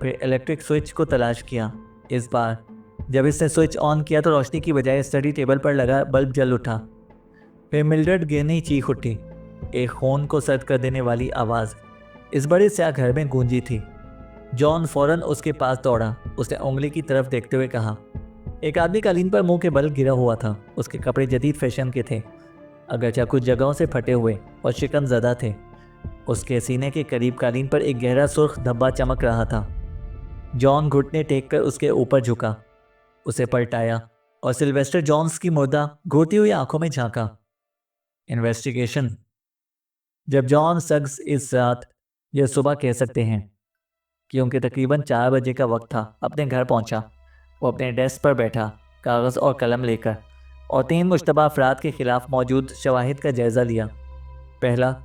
फिर इलेक्ट्रिक स्विच को तलाश किया। इस बार जब इसने स्विच ऑन किया तो रोशनी की बजाय स्टडी टेबल पर लगा बल्ब जल उठा। फिर मिल्ड्रेड गिरनी चीख उठी। एक खून को सर्द कर देने वाली आवाज़ इस बड़े स्याह घर में गूंजी थी। जॉन फौरन उसके पास दौड़ा। उसने उंगली की तरफ देखते हुए कहा। एक आदमी कालीन पर मुंह के बल गिरा हुआ था। उसके कपड़े जदीद फैशन के थे, अगरचे कुछ जगहों से फटे हुए और शिकन ज़दा थे। उसके सीने के करीब कालीन पर एक गहरा सुर्ख धब्बा चमक रहा था। जॉन घुटने टेक कर उसके ऊपर झुका। उसे पलटाया और सिल्वेस्टर जॉन्स की मुर्दा घूरती हुई आंखों में झांका। इन्वेस्टिगेशन। जब जॉन सग्स इस रात या सुबह कह सकते हैं, क्योंकि तकरीबन 4 बजे का वक्त था, अपने घर पहुंचा। वो अपने डेस्क पर बैठा, कागज़ और कलम लेकर, और 3 मुश्तबा अफराद के खिलाफ मौजूद शवाहिद का जायज़ा लिया। पहला,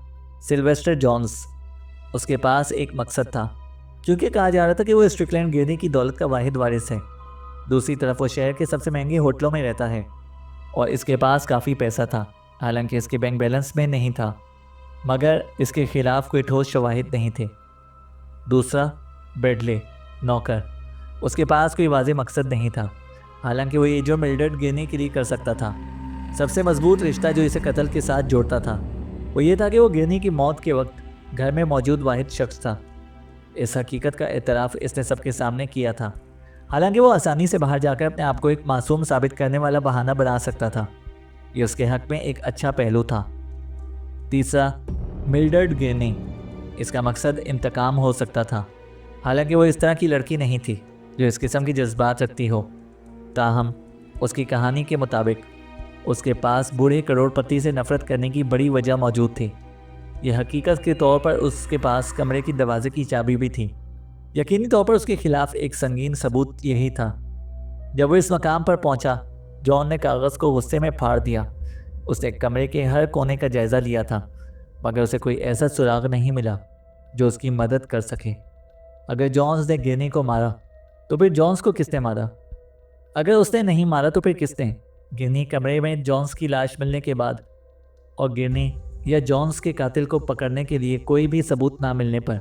सिल्वेस्टर जॉन्स। उसके पास एक मकसद था, क्योंकि कहा जा रहा था कि वो स्ट्रिकलैंड गिरनी की दौलत का वाहिद वारिस है। दूसरी तरफ वो शहर के सबसे महंगे होटलों में रहता है और इसके पास काफ़ी पैसा था, हालांकि इसके बैंक बैलेंस में नहीं था, मगर इसके खिलाफ कोई ठोस शवाहिद नहीं थे। दूसरा, ब्रेडले, नौकर। उसके पास कोई वाज़ेह मकसद नहीं था, हालांकि वो ये जो मिल्ड्रेड गिरनी के लिए कर सकता था। सबसे मजबूत रिश्ता जो इसे कत्ल के साथ जोड़ता था वो ये था कि वो गिरनी की मौत के वक्त घर में मौजूद वाहिद शख्स था। इस हकीकत का एतराफ़ इसने सबके सामने किया था, हालांकि वो आसानी से बाहर जाकर अपने आप को एक मासूम साबित करने वाला बहाना बना सकता था। ये उसके हक़ में एक अच्छा पहलू था। तीसरा, मिल्ड्रेड गिरनी। इसका मकसद इंतकाम हो सकता था, हालांकि वो इस तरह की लड़की नहीं थी जो इस किस्म की जज्बात रखती हो। ताहम उसकी कहानी के मुताबिक उसके पास बूढ़े करोड़पति से नफ़रत करने की बड़ी वजह मौजूद थी। यह हकीकत के तौर पर उसके पास कमरे की दरवाजे की चाबी भी थी। यकीनी तौर पर उसके खिलाफ एक संगीन सबूत यही था। जब वो इस मकाम पर पहुंचा, जॉन ने कागज़ को गुस्से में फाड़ दिया। उसने कमरे के हर कोने का जायज़ा लिया था, मगर उसे कोई ऐसा सुराग नहीं मिला जो उसकी मदद कर सके। अगर जॉन्स ने गिरनी को मारा तो फिर जॉन्स को किसने मारा? अगर उसने नहीं मारा तो फिर किसने? गिरनी कमरे में जॉन्स की लाश मिलने के बाद और गिरनी या जॉन्स के कातिल को पकड़ने के लिए कोई भी सबूत ना मिलने पर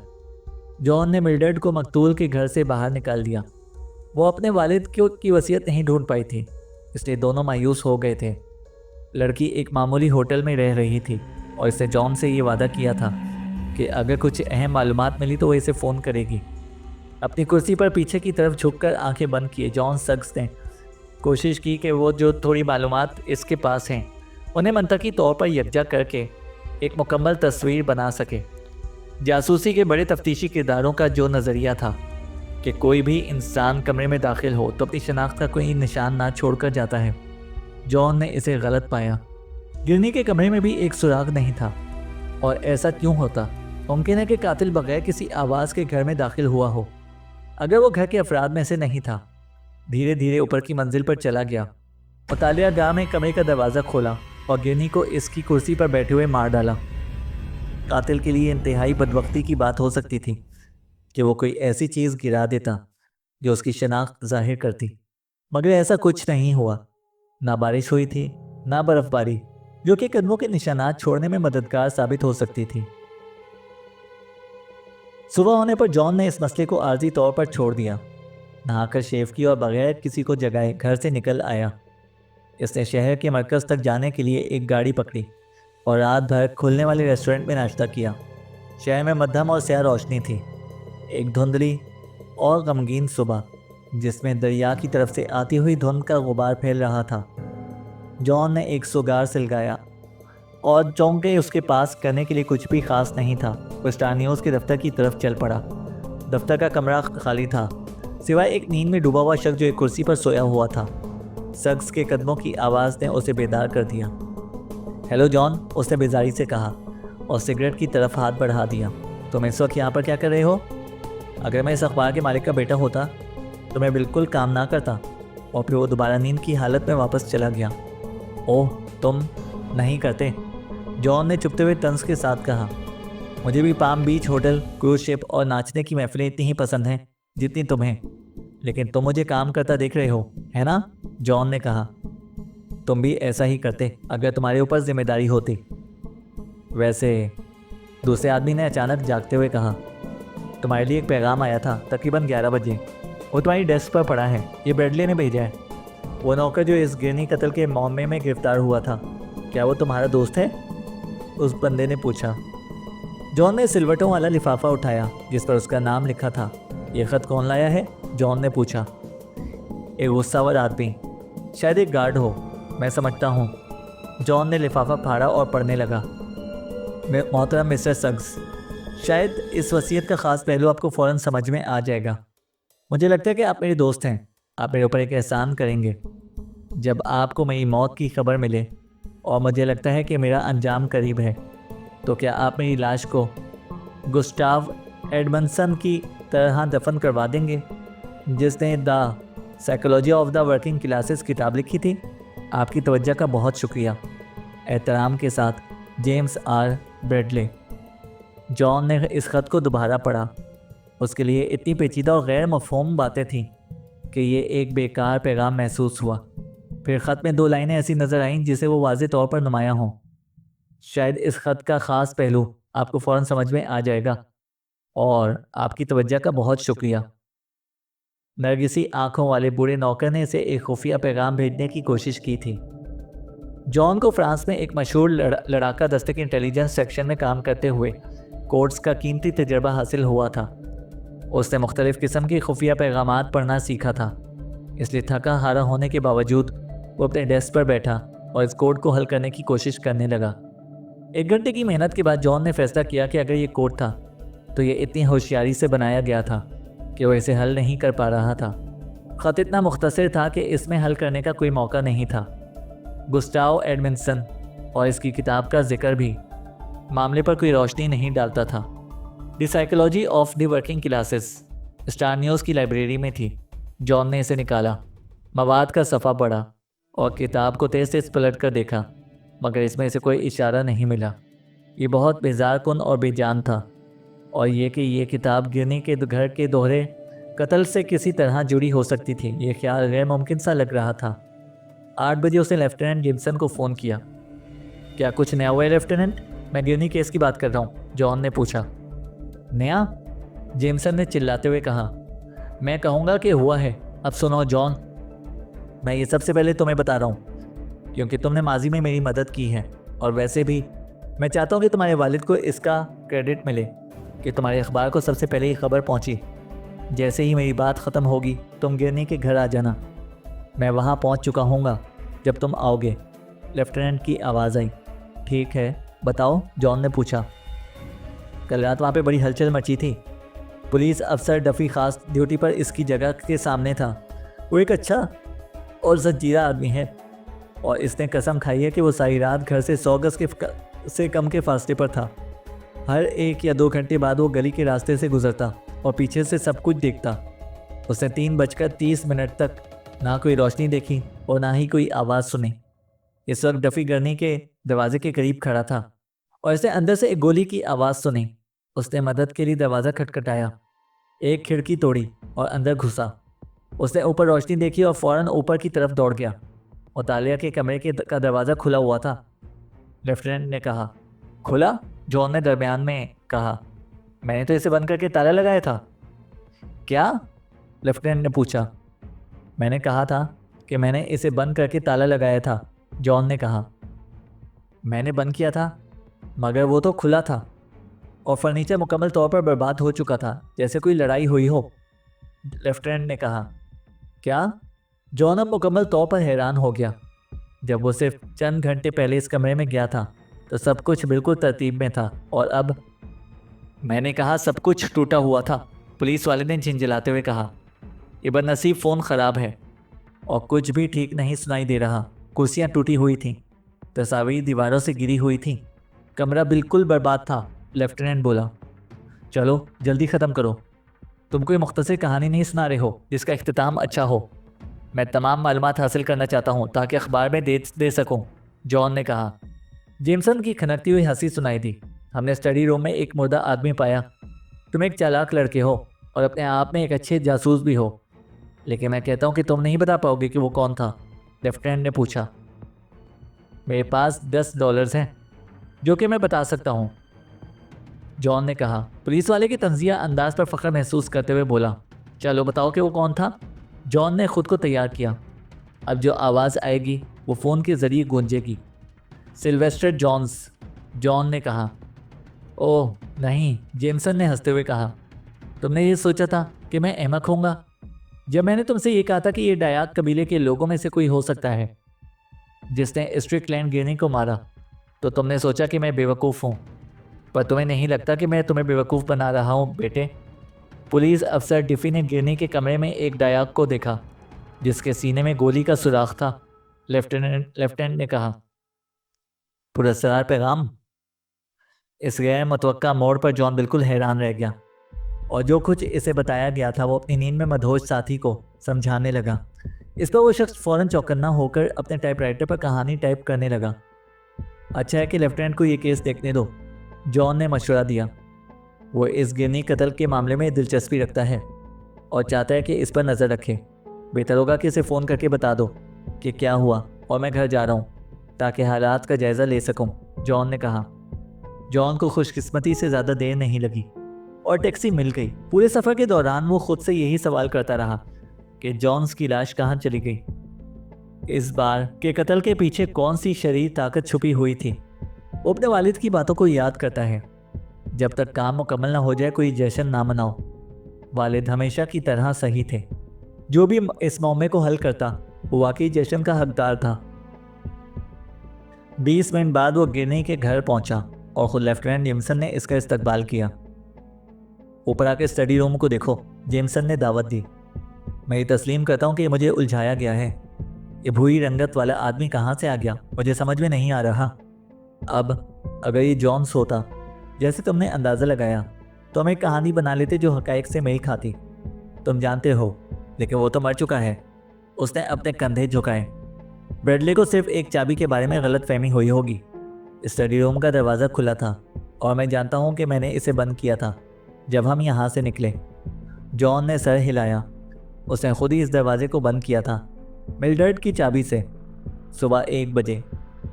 जॉन ने मिल्ड्रेड को मकतूल के घर से बाहर निकाल दिया। वो अपने वालिद की वसीयत नहीं ढूंढ पाई थी, इसलिए दोनों मायूस हो गए थे। लड़की एक मामूली होटल में रह रही थी और इसने जॉन से ये वादा किया था कि अगर कुछ अहम मालूमात मिली तो वो इसे फ़ोन करेगी। अपनी कुर्सी पर पीछे की तरफ झुककर आंखें बंद किए जॉन सग्स ने कोशिश की कि वो जो थोड़ी मालूमात इसके पास हैं उन्हें मंतकी तौर पर यकजा करके एक मुकम्मल तस्वीर बना सके। जासूसी के बड़े तफ्तीशी किरदारों का जो नज़रिया था कि कोई भी इंसान कमरे में दाखिल हो तो अपनी शनाख्त का कोई निशान ना छोड़कर जाता है, जॉन ने इसे गलत पाया। गिरनी के कमरे में भी एक सुराग नहीं था, और ऐसा क्यों होता? मुमकिन है कि कातिल बगैर किसी आवाज़ के घर में दाखिल हुआ हो। अगर वो घर के अफराद में से नहीं था, धीरे धीरे ऊपर की मंजिल पर चला गया, मुतालिया गाह में कमरे का दरवाज़ा खोला और गिरनी को इसकी कुर्सी पर बैठे हुए मार डाला। कातिल के लिए इंतहाई बदबख्ती की बात हो सकती थी कि वो कोई ऐसी चीज़ गिरा देता जो उसकी शनाख्त जाहिर करती, मगर ऐसा कुछ नहीं हुआ। ना बारिश हुई थी, ना बर्फ़बारी, जो कि कदमों के निशानात छोड़ने में मददगार साबित हो सकती थी। सुबह होने पर जॉन ने इस मसले को आर्जी तौर पर छोड़ दिया। नहाकर शेव की और बगैर किसी को जगाए घर से निकल आया। इसने शहर के मरकज़ तक जाने के लिए एक गाड़ी पकड़ी और रात भर खुलने वाले रेस्टोरेंट में नाश्ता किया। शहर में मध्यम और स्याह रोशनी थी, एक धुंधली और गमगीन सुबह जिसमें दरिया की तरफ से आती हुई धुंध का गुबार फैल रहा था। जॉन ने एक सिगार सुलगाया और चौंके उसके पास करने के लिए कुछ भी खास नहीं था। वो स्टार न्यूज़ के दफ्तर की तरफ चल पड़ा। दफ्तर का कमरा खाली था, सिवाय एक नींद में डूबा हुआ शख्स जो एक कुर्सी पर सोया हुआ था। शख्स के कदमों की आवाज़ ने उसे बेदार कर दिया। हेलो जॉन, उसने बेजारी से कहा और सिगरेट की तरफ हाथ बढ़ा दिया। तुम इस वक्त यहाँ पर क्या कर रहे हो? अगर मैं इस अखबार के मालिक का बेटा होता तो मैं बिल्कुल काम ना करता। और फिर वो दोबारा नींद की हालत में वापस चला गया। ओह, तुम नहीं करते? जॉन ने चुपते हुए तंज के साथ कहा। मुझे भी पाम बीच होटल, क्रूज शिप और नाचने की महफिलें इतनी ही पसंद हैं जितनी तुम्हें, लेकिन तुम मुझे काम करता देख रहे हो, है ना? जॉन ने कहा। तुम भी ऐसा ही करते अगर तुम्हारे ऊपर जिम्मेदारी होती। वैसे, दूसरे आदमी ने अचानक जागते हुए कहा, तुम्हारे लिए एक पैगाम आया था तकरीबन 11 बजे। वो तुम्हारी डेस्क पर पड़ा है, ये ब्रेडले ने भेजा है। वो नौकर जो इस गिरनी कत्ल के मामले में गिरफ्तार हुआ था, क्या वो तुम्हारा दोस्त है? उस बंदे ने पूछा। जॉन ने सिलवटों वाला लिफाफा उठाया जिस पर उसका नाम लिखा था। ये ख़त कौन लाया है? जॉन ने पूछा। एक गुस्सावर आदमी, शायद एक गार्ड हो, मैं समझता हूँ। जॉन ने लिफाफा फाड़ा और पढ़ने लगा। मोहतरम मिस्टर सग्स, शायद इस वसीयत का ख़ास पहलू आपको फ़ौरन समझ में आ जाएगा। मुझे लगता है कि आप मेरे दोस्त हैं। आप मेरे ऊपर एक एहसान करेंगे। जब आपको मेरी मौत की खबर मिले और मुझे लगता है कि मेरा अंजाम करीब है, तो क्या आप मेरी लाश को गुस्टाव एडमंसन की तरह दफन करवा देंगे, जिसने the psychology of the working classes किताब लिखी थी? आपकी तवज्जो का बहुत शुक्रिया। एहतराम के साथ, जेम्स आर ब्रेडले। जॉन ने इस ख़त को दोबारा पढ़ा। उसके लिए इतनी पेचीदा और गैर मफ़हूम बातें थीं कि ये एक बेकार पैगाम महसूस हुआ। फिर ख़त में 2 लाइनें ऐसी नज़र आईं जिसे वो वाज़े तौर पर नुमायां हों। शायद इस ख़त का ख़ास पहलू आपको फ़ौरन समझ में आ जाएगा। और आपकी तवज्जो का बहुत शुक्रिया। नरगिसी आंखों वाले बूढ़े नौकर ने इसे एक खुफिया पैगाम भेजने की कोशिश की थी। जॉन को फ्रांस में एक मशहूर लड़ाका दस्ते के इंटेलिजेंस सेक्शन में काम करते हुए कोड्स का कीमती तजर्बा हासिल हुआ था। उसने मुख्तलिफ़ किस्म के खुफिया पैगामात पढ़ना सीखा था, इसलिए थका हारा होने के बावजूद वो अपने डेस्क पर बैठा और इस कोड को हल करने की कोशिश करने लगा। 1 घंटे की मेहनत के बाद जॉन ने फैसला किया कि अगर ये कोड था तो ये इतनी होशियारी से बनाया गया था कि वो इसे हल नहीं कर पा रहा था। ख़त इतना मुख्तसर था कि इसमें हल करने का कोई मौका नहीं था। गुस्टाव एडमिंसन और इसकी किताब का जिक्र भी मामले पर कोई रोशनी नहीं डालता था। The psychology of the working classes star news की लाइब्रेरी में थी। जॉन ने इसे निकाला, मवाद का सफ़ा पढ़ा और किताब को तेज़ तेज़ पलट कर देखा, मगर इसमें इसे कोई इशारा नहीं मिला। ये बहुत बेजारकुन और बेजान था, और ये कि ये किताब गिरनी के घर के दोहरे कत्ल से किसी तरह जुड़ी हो सकती थी, ये ख्याल गैर मुमकिन सा लग रहा था। 8 बजे उसने लेफ्टिनेंट जिम्सन को फ़ोन किया। क्या कुछ नया हुआ है लेफ्टिनेंट? मैं गिरनी केस की बात कर रहा हूँ, जॉन ने पूछा। नया? जेमसन ने चिल्लाते हुए कहा। मैं कहूँगा कि हुआ है। अब सुनो जॉन, मैं ये सबसे पहले तुम्हें बता रहा हूँ क्योंकि तुमने माजी में मेरी मदद की है, और वैसे भी मैं चाहता हूँ कि तुम्हारे वालिद को इसका क्रेडिट मिले कि तुम्हारे अखबार को सबसे पहले ये खबर पहुँची। जैसे ही मेरी बात ख़त्म होगी तुम गिरनी के घर आ जाना। मैं वहाँ पहुँच चुका हूँगा जब तुम आओगे। लेफ्टिनेंट की आवाज़ आई। ठीक है, बताओ, जॉन ने पूछा। कल रात वहाँ पे बड़ी हलचल मची थी। पुलिस अफसर डफ़ी खास ड्यूटी पर इसकी जगह के सामने था। वो एक अच्छा और ज़ंजीरा आदमी है, और इसने कसम खाई है कि वो सारी रात घर से 100 गज से कम के फासले पर था। हर 1 या 2 घंटे बाद वो गली के रास्ते से गुजरता और पीछे से सब कुछ देखता। उसने 3:30 तक ना कोई रोशनी देखी और ना ही कोई आवाज़ सुनी। इस वक्त डफ़ी गिरनी के दरवाजे के करीब खड़ा था और इसने अंदर से एक गोली की आवाज़ सुनी। उसने मदद के लिए दरवाज़ा खटखटाया, एक खिड़की तोड़ी और अंदर घुसा। उसने ऊपर रोशनी देखी और फ़ौरन ऊपर की तरफ दौड़ गया। मुतालिया के कमरे का दरवाज़ा खुला हुआ था। लेफ्टिनेंट ने कहा। खुला? जॉन ने दरमियान में कहा। मैंने तो इसे बंद करके ताला लगाया था। क्या? लेफ्टिनेंट ने पूछा। मैंने कहा था कि मैंने इसे बंद करके ताला लगाया था, जॉन ने कहा। मैंने बंद किया था, मगर वो तो खुला था और फर्नीचर मुकम्मल तौर पर बर्बाद हो चुका था, जैसे कोई लड़ाई हुई हो, लेफ्टिनेंट ने कहा। क्या? जॉन अब मुकम्मल तौर पर हैरान हो गया। जब वो सिर्फ चंद घंटे पहले इस कमरे में गया था तो सब कुछ बिल्कुल तरतीब में था, और अब? मैंने कहा सब कुछ टूटा हुआ था, पुलिस वाले ने झिंझलाते हुए कहा। ये बदनसीब फ़ोन ख़राब है और कुछ भी ठीक नहीं सुनाई दे रहा। कुर्सियाँ टूटी हुई थीं, तस्वीर दीवारों से गिरी हुई थीं, कमरा बिल्कुल बर्बाद था, लेफ्टिनेंट बोला। चलो जल्दी ख़त्म करो। तुम कोई मुख्तसर कहानी नहीं सुना रहे हो जिसका इख्तिताम अच्छा हो। मैं तमाम मालूमात हासिल करना चाहता हूँ ताकि अखबार में दे सकूँ, जॉन ने कहा। जेमसन की खनकती हुई हंसी सुनाई दी। हमने स्टडी रूम में एक मुर्दा आदमी पाया। तुम एक चालाक लड़के हो और अपने आप में एक अच्छे जासूस भी हो, लेकिन मैं कहता हूँ कि तुम नहीं बता पाओगे कि वो कौन था, लेफ्टिनेंट ने पूछा। मेरे पास $10 हैं जो कि मैं बता सकता हूँ, जॉन ने कहा। पुलिस वाले के तंजिया अंदाज पर फ़ख्र महसूस करते हुए बोला। चलो बताओ कि वो कौन था। जॉन ने खुद को तैयार किया। अब जो आवाज़ आएगी वो फ़ोन के ज़रिए गूंजेगी। सिल्वेस्टर जॉन्स, जॉन ने कहा। ओह नहीं, जेमसन ने हंसते हुए कहा। तुमने ये सोचा था कि मैं अहमक होऊंगा जब मैंने तुमसे ये कहा था कि ये डायाक कबीले के लोगों में से कोई हो सकता है जिसने स्ट्रिकलैंड गिरनी को मारा, तो तुमने सोचा कि मैं बेवकूफ़ हूँ। पर तुम्हें नहीं लगता कि मैं तुम्हें बेवकूफ़ बना रहा हूँ बेटे? पुलिस अफसर डिफ़ी ने गिरनी के कमरे में एक डायाक को देखा जिसके सीने में गोली का सुराख था। लेफ्टिनेंट ने कहा, पुरस्कार पैगाम। इस गैर मुतवक्का मोड़ पर जॉन बिल्कुल हैरान रह गया और जो कुछ इसे बताया गया था वो अपनी नींद में मदहोश साथी को समझाने लगा। इस पर वो शख्स फौरन चौकन्ना होकर अपने टाइपराइटर पर कहानी टाइप करने लगा। अच्छा है कि लेफ्टिनेंट को ये केस देखने दो, जॉन ने मशवरा दिया। वो इस गिरनी कत्ल के मामले में दिलचस्पी रखता है और चाहता है कि इस पर नज़र रखे। बेहतर होगा कि इसे फ़ोन करके बता दो कि क्या हुआ और मैं घर जा रहा हूँ ताकि हालात का जायज़ा ले सकूँ, जॉन ने कहा। जॉन को खुशकिस्मती से ज़्यादा देर नहीं लगी और टैक्सी मिल गई। पूरे सफ़र के दौरान वो खुद से यही सवाल करता रहा कि जॉन्स की लाश कहाँ चली गई। इस बार के कत्ल के पीछे कौन सी शरीर ताकत छुपी हुई थी। वो अपने वालिद की बातों को याद करता है, जब तक काम मुकम्मल ना हो जाए कोई जश्न ना मनाओ। वालिद हमेशा की तरह सही थे। जो भी इस मामले को हल करता वो वाकई जश्न का हकदार था। 20 मिनट बाद वो गिरनी के घर पहुंचा और खुद लेफ्टिनेंट जेमसन ने इसका इस्तकबाल किया। ऊपर आके स्टडी रूम को देखो, जेमसन ने दावत दी। मैं ये तस्लीम करता हूँ कि मुझे उलझाया गया है। ये भूरी रंगत वाला आदमी कहाँ से आ गया, मुझे समझ में नहीं आ रहा। अब अगर ये जॉन्स होता जैसे तुमने अंदाज़ा लगाया तो हम एक कहानी बना लेते जो हकायक से मेल खाती। तुम जानते हो, लेकिन वो तो मर चुका है। उसने अपने कंधे झुकाए। ब्रेडले को सिर्फ एक चाबी के बारे में गलत फहमी हुई होगी। स्टडी रूम का दरवाज़ा खुला था और मैं जानता हूँ कि मैंने इसे बंद किया था जब हम यहाँ से निकले। जॉन ने सर हिलाया। उसने खुद ही इस दरवाजे को बंद किया था, मिल्ड्रेड की चाबी से। सुबह 1 बजे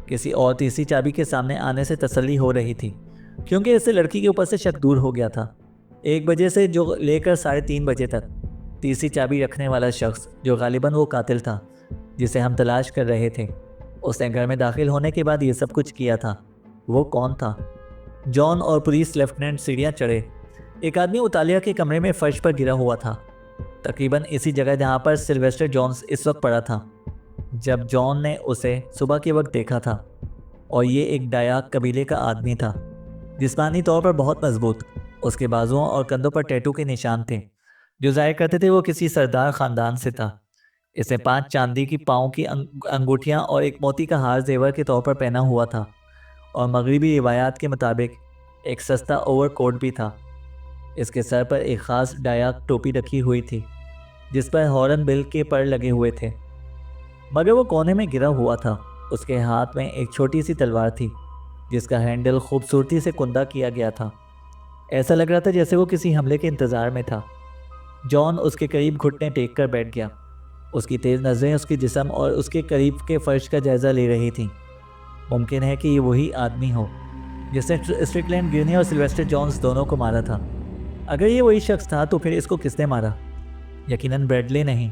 किसी और तीसरी चाबी के सामने आने से तसल्ली हो रही थी, क्योंकि इससे लड़की के ऊपर से शक दूर हो गया था। 1 बजे से जो लेकर 3:30 बजे तक तीसरी चाबी रखने वाला शख्स, जो गालिबन वो कातिल था जिसे हम तलाश कर रहे थे, उसने घर में दाखिल होने के बाद ये सब कुछ किया था। वो कौन था? जॉन और पुलिस लेफ्टिनेंट सीढ़ियाँ चढ़े। एक आदमी उतालिया के कमरे में फर्श पर गिरा हुआ था, तकरीबन इसी जगह जहाँ पर सिल्वेस्टर जॉन्स इस वक्त पड़ा था जब जॉन ने उसे सुबह के वक्त देखा था। और ये एक डायाक कबीले का आदमी था, जिस्मानी तौर पर बहुत मजबूत। उसके बाजुओं और कंधों पर टैटू के निशान थे जो जाहिर करते थे वो किसी सरदार ख़ानदान से था। इसे 5 चांदी की पाँव की अंगूठियाँ और एक मोती का हार जेवर के तौर पर पहना हुआ था और मगरिबी रिवायात के मुताबिक एक सस्ता ओवरकोट भी था। इसके सर पर एक ख़ास डायाक टोपी रखी हुई थी जिस पर हॉर्न बिल के पर लगे हुए थे, मगर वो कोने में गिरा हुआ था। उसके हाथ में एक छोटी सी तलवार थी जिसका हैंडल खूबसूरती से कुंदा किया गया था। ऐसा लग रहा था जैसे वो किसी हमले के इंतज़ार में था। जॉन उसके करीब घुटने टेक कर बैठ गया। उसकी तेज़ नज़रें उसके जिस्म और उसके करीब के फर्श का जायज़ा ले रही थीं। मुमकिन है कि ये वही आदमी हो जिसने स्ट्रिकलैंड गिरनी और सिल्वेस्टर जॉन्स दोनों को मारा था। अगर ये वही शख्स था तो फिर इसको किसने मारा? यकीनन ब्रेडले नहीं,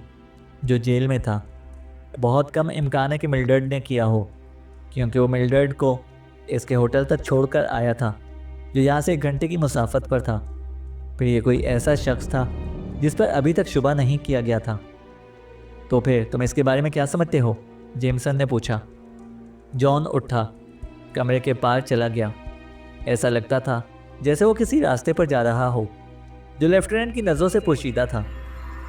जो जेल में था। बहुत कम इम्कान है कि मिल्ड्रेड ने किया हो, क्योंकि वो मिल्ड्रेड को इसके होटल तक छोड़कर आया था जो यहाँ से 1 घंटे की मुसाफत पर था। फिर ये कोई ऐसा शख्स था जिस पर अभी तक शुबा नहीं किया गया था। तो फिर तुम इसके बारे में क्या समझते हो? जेमसन ने पूछा। जॉन उठा, कमरे के पार चला गया। ऐसा लगता था जैसे वो किसी रास्ते पर जा रहा हो जो लेफ्टिनेंट की नज़रों से पोशीदा था।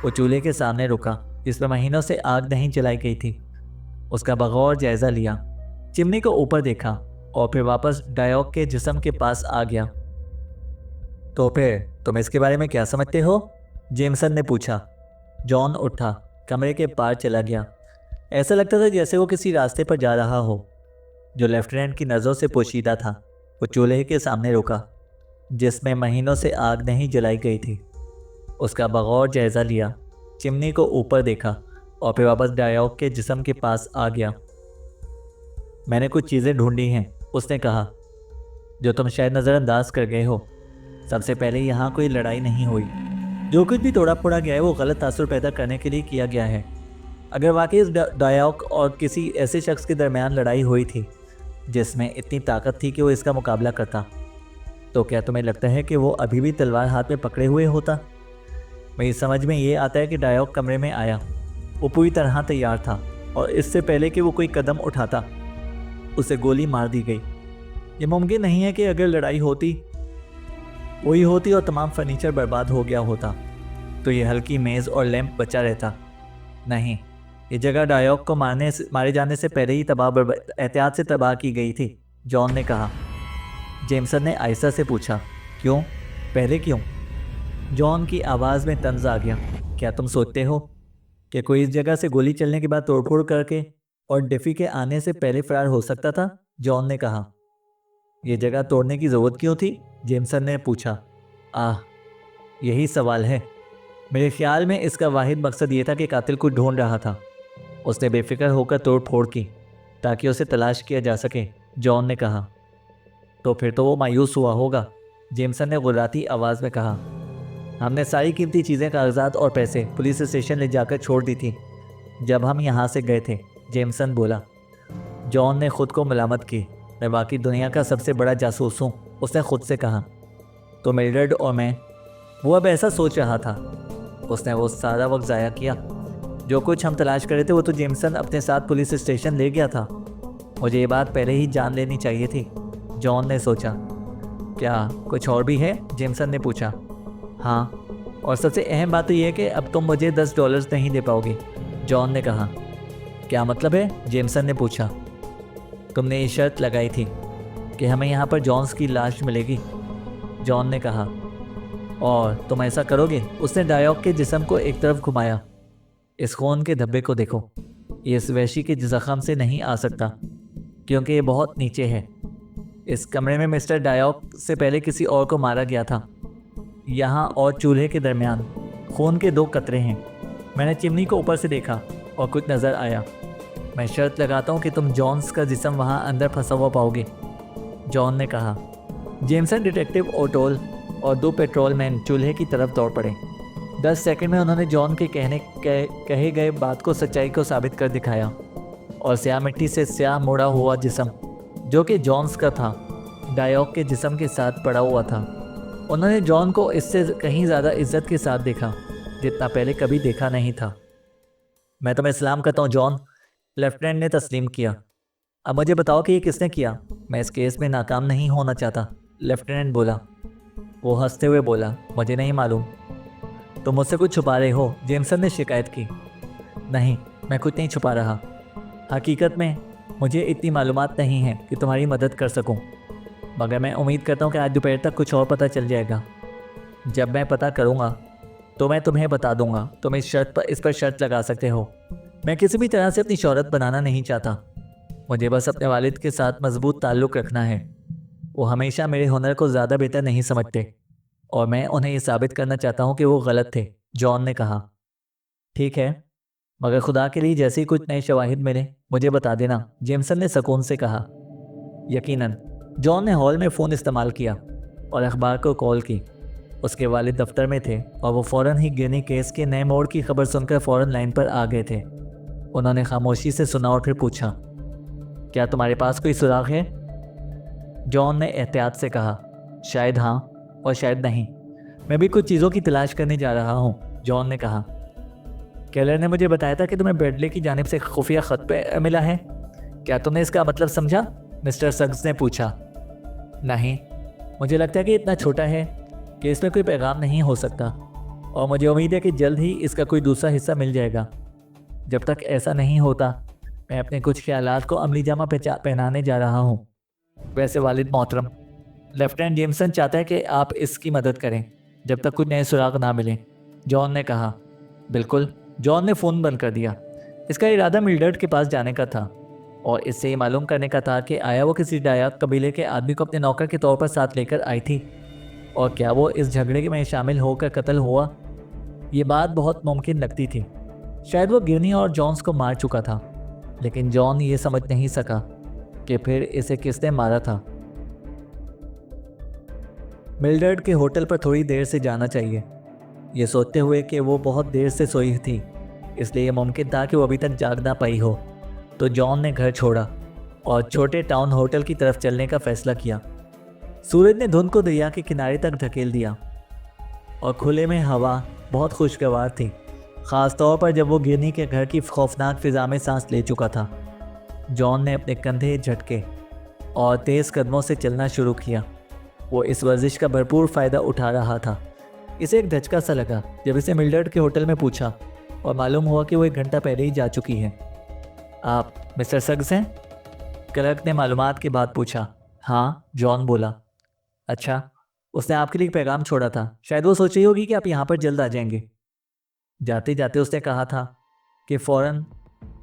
वो चूल्हे के सामने रुका जिस पर महीनों से आग नहीं जलाई गई थी। उसका बगौर जायज़ा लिया, चिमनी को ऊपर देखा और फिर वापस डायोक के जिस्म के पास आ गया। तो फिर तुम इसके बारे में क्या समझते हो? जेमसन ने पूछा। जॉन उठा, कमरे के पार चला गया। ऐसा लगता था जैसे वो किसी रास्ते पर जा रहा हो जो लेफ्टिनेंट की नज़रों से पोशीदा था। वो चूल्हे के सामने रुका जिसमें महीनों से आग नहीं जलाई गई थी। उसका बगौर जायज़ा लिया, चिमनी को ऊपर देखा और फिर वापस डायोक के जिस्म के पास आ गया। मैंने कुछ चीज़ें ढूंढी हैं, उसने कहा, जो तुम शायद नज़रअंदाज कर गए हो। सबसे पहले यहाँ कोई लड़ाई नहीं हुई। जो कुछ भी तोड़ा फोड़ा गया है वो गलत तासुर पैदा करने के लिए किया गया है। अगर वाकई इस डायोक और किसी ऐसे शख्स के दरमियान लड़ाई हुई थी जिसमें इतनी ताकत थी कि वो इसका मुकाबला करता, तो क्या तुम्हें लगता है कि वो अभी भी तलवार हाथ में पकड़े हुए होता? मेरी समझ में ये आता है कि डायोक कमरे में आया, वो पूरी तरह तैयार था और इससे पहले कि वो कोई कदम उठाता उसे गोली मार दी गई। ये मुमकिन नहीं है कि अगर लड़ाई होती वही होती और तमाम फर्नीचर बर्बाद हो गया होता तो ये हल्की मेज़ और लैंप बचा रहता। नहीं, ये जगह डायोक को मारे जाने से पहले ही एहतियात से तबाह की गई थी, जॉन ने कहा। जेमसन ने आयशा से पूछा, क्यों? पहले क्यों? जॉन की आवाज़ में तंज आ गया। क्या तुम सोचते हो कि कोई इस जगह से गोली चलने के बाद तोड़फोड़ करके और डेफी के आने से पहले फरार हो सकता था? जॉन ने कहा। यह जगह तोड़ने की ज़रूरत क्यों थी? जेमसन ने पूछा। यही सवाल है। मेरे ख्याल में इसका वाहिद मकसद ये था कि कातिल को ढूंढ रहा था। उसने बेफिक्र होकर तोड़ फोड़ की ताकि उसे तलाश किया जा सके, जॉन ने कहा। तो फिर तो वो मायूस हुआ होगा, जेमसन ने गुर्राती आवाज़ में कहा। हमने सारी कीमती चीज़ें, कागजात और पैसे पुलिस स्टेशन ले जाकर छोड़ दी थी जब हम यहाँ से गए थे, जेमसन बोला। जॉन ने खुद को मलामत की। मैं बाकी दुनिया का सबसे बड़ा जासूस हूँ, उसने खुद से कहा। तो मिल्ड्रेड और मैं, वो अब ऐसा सोच रहा था। उसने वो सारा वक्त ज़ाया किया। जो कुछ हम तलाश कर रहे थे वो तो जेमसन अपने साथ पुलिस स्टेशन ले गया था। मुझे ये बात पहले ही जान लेनी चाहिए थी, जॉन ने सोचा। क्या कुछ और भी है? जेमसन ने पूछा। हाँ, और सबसे अहम बात तो ये है कि अब तुम मुझे $10 नहीं दे पाओगे, जॉन ने कहा। क्या मतलब है? जेमसन ने पूछा। तुमने ये शर्त लगाई थी कि हमें यहाँ पर जॉन्स की लाश मिलेगी, जॉन ने कहा। और तुम ऐसा करोगे? उसने डायोक के जिस्म को एक तरफ घुमाया। इस खून के धब्बे को देखो। ये इस वहशी के जख्म से नहीं आ सकता क्योंकि ये बहुत नीचे है। इस कमरे में मिस्टर डायोक से पहले किसी और को मारा गया था। यहाँ और चूल्हे के दरमियान खून के 2 कतरे हैं। मैंने चिमनी को ऊपर से देखा और कुछ नज़र आया। मैं शर्त लगाता हूँ कि तुम जॉन्स का जिस्म वहाँ अंदर फंसा हुआ पाओगे, जॉन ने कहा। जेमसन, डिटेक्टिव ओटोल और 2 पेट्रोलमैन चूल्हे की तरफ दौड़ पड़े। 10 सेकंड में उन्होंने जॉन के कहे गए बात को सच्चाई को साबित कर दिखाया और स्याह मिट्टी से स्याह मोड़ा हुआ जिस्म, जो कि जॉन्स का था, डायोक के जिस्म के साथ पड़ा हुआ था। उन्होंने जॉन को इससे कहीं ज़्यादा इज्जत के साथ देखा जितना पहले कभी देखा नहीं था। मैं तुम्हें सलाम करता हूँ, जॉन, लेफ्टिनेंट ने तस्लीम किया। अब मुझे बताओ कि ये किसने किया? मैं इस केस में नाकाम नहीं होना चाहता, लेफ्टिनेंट बोला। वो हंसते हुए बोला, मुझे नहीं मालूम। तुम मुझसे कुछ छुपा रहे हो, जेमसन ने शिकायत की। नहीं, मैं कुछ नहीं छुपा रहा। हकीकत में मुझे इतनी मालूमात नहीं है कि तुम्हारी मदद कर सकूं, मगर मैं उम्मीद करता हूं कि आज दोपहर तक कुछ और पता चल जाएगा। जब मैं पता करूंगा तो मैं तुम्हें बता दूंगा। तुम इस पर शर्त लगा सकते हो। मैं किसी भी तरह से अपनी शोहरत बनाना नहीं चाहता। मुझे बस अपने वालिद के साथ मजबूत ताल्लुक़ रखना है। वो हमेशा मेरे हुनर को ज़्यादा बेहतर नहीं समझते और मैं उन्हें ये साबित करना चाहता हूँ कि वो गलत थे, जॉन ने कहा। ठीक है, मगर खुदा के लिए जैसे ही कुछ नए शवाहिद मिले मुझे बता देना, जेमसन ने सुकून से कहा। यकीनन। जॉन ने हॉल में फ़ोन इस्तेमाल किया और अखबार को कॉल की। उसके वालिद दफ्तर में थे और वो फ़ौरन ही गिरनी केस के नए मोड़ की खबर सुनकर फ़ौरन लाइन पर आ गए थे। उन्होंने खामोशी से सुना और फिर पूछा, क्या तुम्हारे पास कोई सुराग है? जॉन ने एहतियात से कहा, शायद हाँ और शायद नहीं। मैं भी कुछ चीज़ों की तलाश करने जा रहा हूँ, जॉन ने कहा। केलर ने मुझे बताया था कि तुम्हें ब्रेडले की जानिब से खुफिया ख़त पे मिला है। क्या तुमने इसका मतलब समझा? मिस्टर सग्स ने पूछा। नहीं, मुझे लगता है कि इतना छोटा है कि इसमें कोई पैगाम नहीं हो सकता और मुझे उम्मीद है कि जल्द ही इसका कोई दूसरा हिस्सा मिल जाएगा। जब तक ऐसा नहीं होता मैं अपने कुछ ख्यालात को अमली जामा पहनाने जा रहा हूँ। वैसे वालिद मोहतरम, लेफ्टिनेंट जेमसन चाहता है कि आप इसकी मदद करें जब तक कुछ नए सुराग ना मिले, जॉन ने कहा। बिल्कुल, जॉन ने फ़ोन बंद कर दिया। इसका इरादा मिल्ड्रेड के पास जाने का था और इससे ये मालूम करने का था कि आया वो किसी डायक कबीले के आदमी को अपने नौकर के तौर पर साथ लेकर आई थी और क्या वो इस झगड़े में शामिल होकर कत्ल हुआ। ये बात बहुत मुमकिन लगती थी। शायद वो गिरनी और जॉन्स को मार चुका था, लेकिन जॉन ये समझ नहीं सका कि फिर इसे किसने मारा था। मिल्ड्रेड के होटल पर थोड़ी देर से जाना चाहिए, ये सोचते हुए कि वो बहुत देर से सोई थी, इसलिए यह मुमकिन था कि वो अभी तक जाग ना पाई हो। तो जॉन ने घर छोड़ा और छोटे टाउन होटल की तरफ चलने का फैसला किया। सूरज ने धुंध को दरिया के किनारे तक धकेल दिया और खुले में हवा बहुत खुशगवार थी, ख़ास तौर पर जब वो गिरनी के घर की खौफनाक फ़िज़ा में सांस ले चुका था। जॉन ने अपने कंधे झटके और तेज़ कदमों से चलना शुरू किया। वो इस वर्जिश का भरपूर फ़ायदा उठा रहा था। इसे एक धचका सा लगा जब इसे मिल्ड्रेड के होटल में पूछा, और मालूम हुआ कि वो 1 घंटा पहले ही जा चुकी है। आप मिस्टर सग्स हैं? क्लर्क ने मालूमात के बाद पूछा। हाँ, जॉन बोला। अच्छा, उसने आपके लिए एक पैगाम छोड़ा था, शायद वो सोच रही होगी कि आप यहाँ पर जल्द आ जाएंगे। जाते जाते उसने कहा था कि फ़ौरन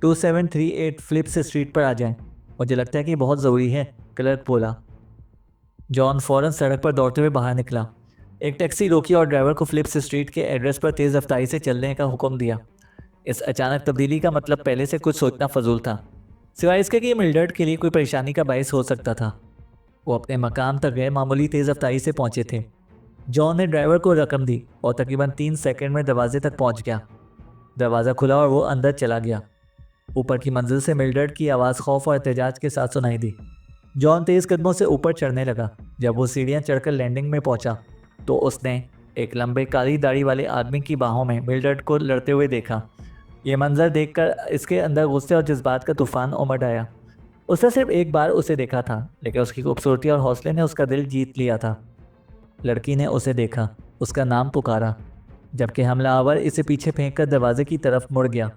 2738 फिलिप्स स्ट्रीट पर आ जाएं। मुझे लगता है कि बहुत ज़रूरी है, क्लर्क बोला। जॉन फ़ौरन सड़क पर दौड़ते हुए बाहर निकला, एक टैक्सी रोकी और ड्राइवर को फिलिप्स स्ट्रीट के एड्रेस पर तेज़ रफ्तारी से चलने का हुक्म दिया। इस अचानक तब्दीली का मतलब पहले से कुछ सोचना फजूल था, सिवाय इसके कि मिल्डर्ड के लिए कोई परेशानी का बायस हो सकता था। वो अपने मकाम तक गैर मामूली तेज़ रफ्तारी से पहुंचे थे। जॉन ने ड्राइवर को रकम दी और तकरीबन 3 सेकंड में दरवाजे तक पहुंच गया। दरवाज़ा खुला और वो अंदर चला गया। ऊपर की मंजिल से मिल्डर्ड की आवाज़ खौफ और एहतजाज के साथ सुनाई दी। जॉन तेज़ कदमों से ऊपर चढ़ने लगा। जब वो सीढ़ियाँ चढ़कर लैंडिंग में पहुंचा तो उसने एक लंबे काली दाढ़ी वाले आदमी की बाहों में मिल्डर्ड को लड़ते हुए देखा। ये मंजर देखकर इसके अंदर गुस्से और जज्बात का तूफान उमड़ आया। उसने सिर्फ एक बार उसे देखा था, लेकिन उसकी खूबसूरती और हौसले ने उसका दिल जीत लिया था। लड़की ने उसे देखा, उसका नाम पुकारा, जबकि हमलावर इसे पीछे फेंककर दरवाजे की तरफ मुड़ गया।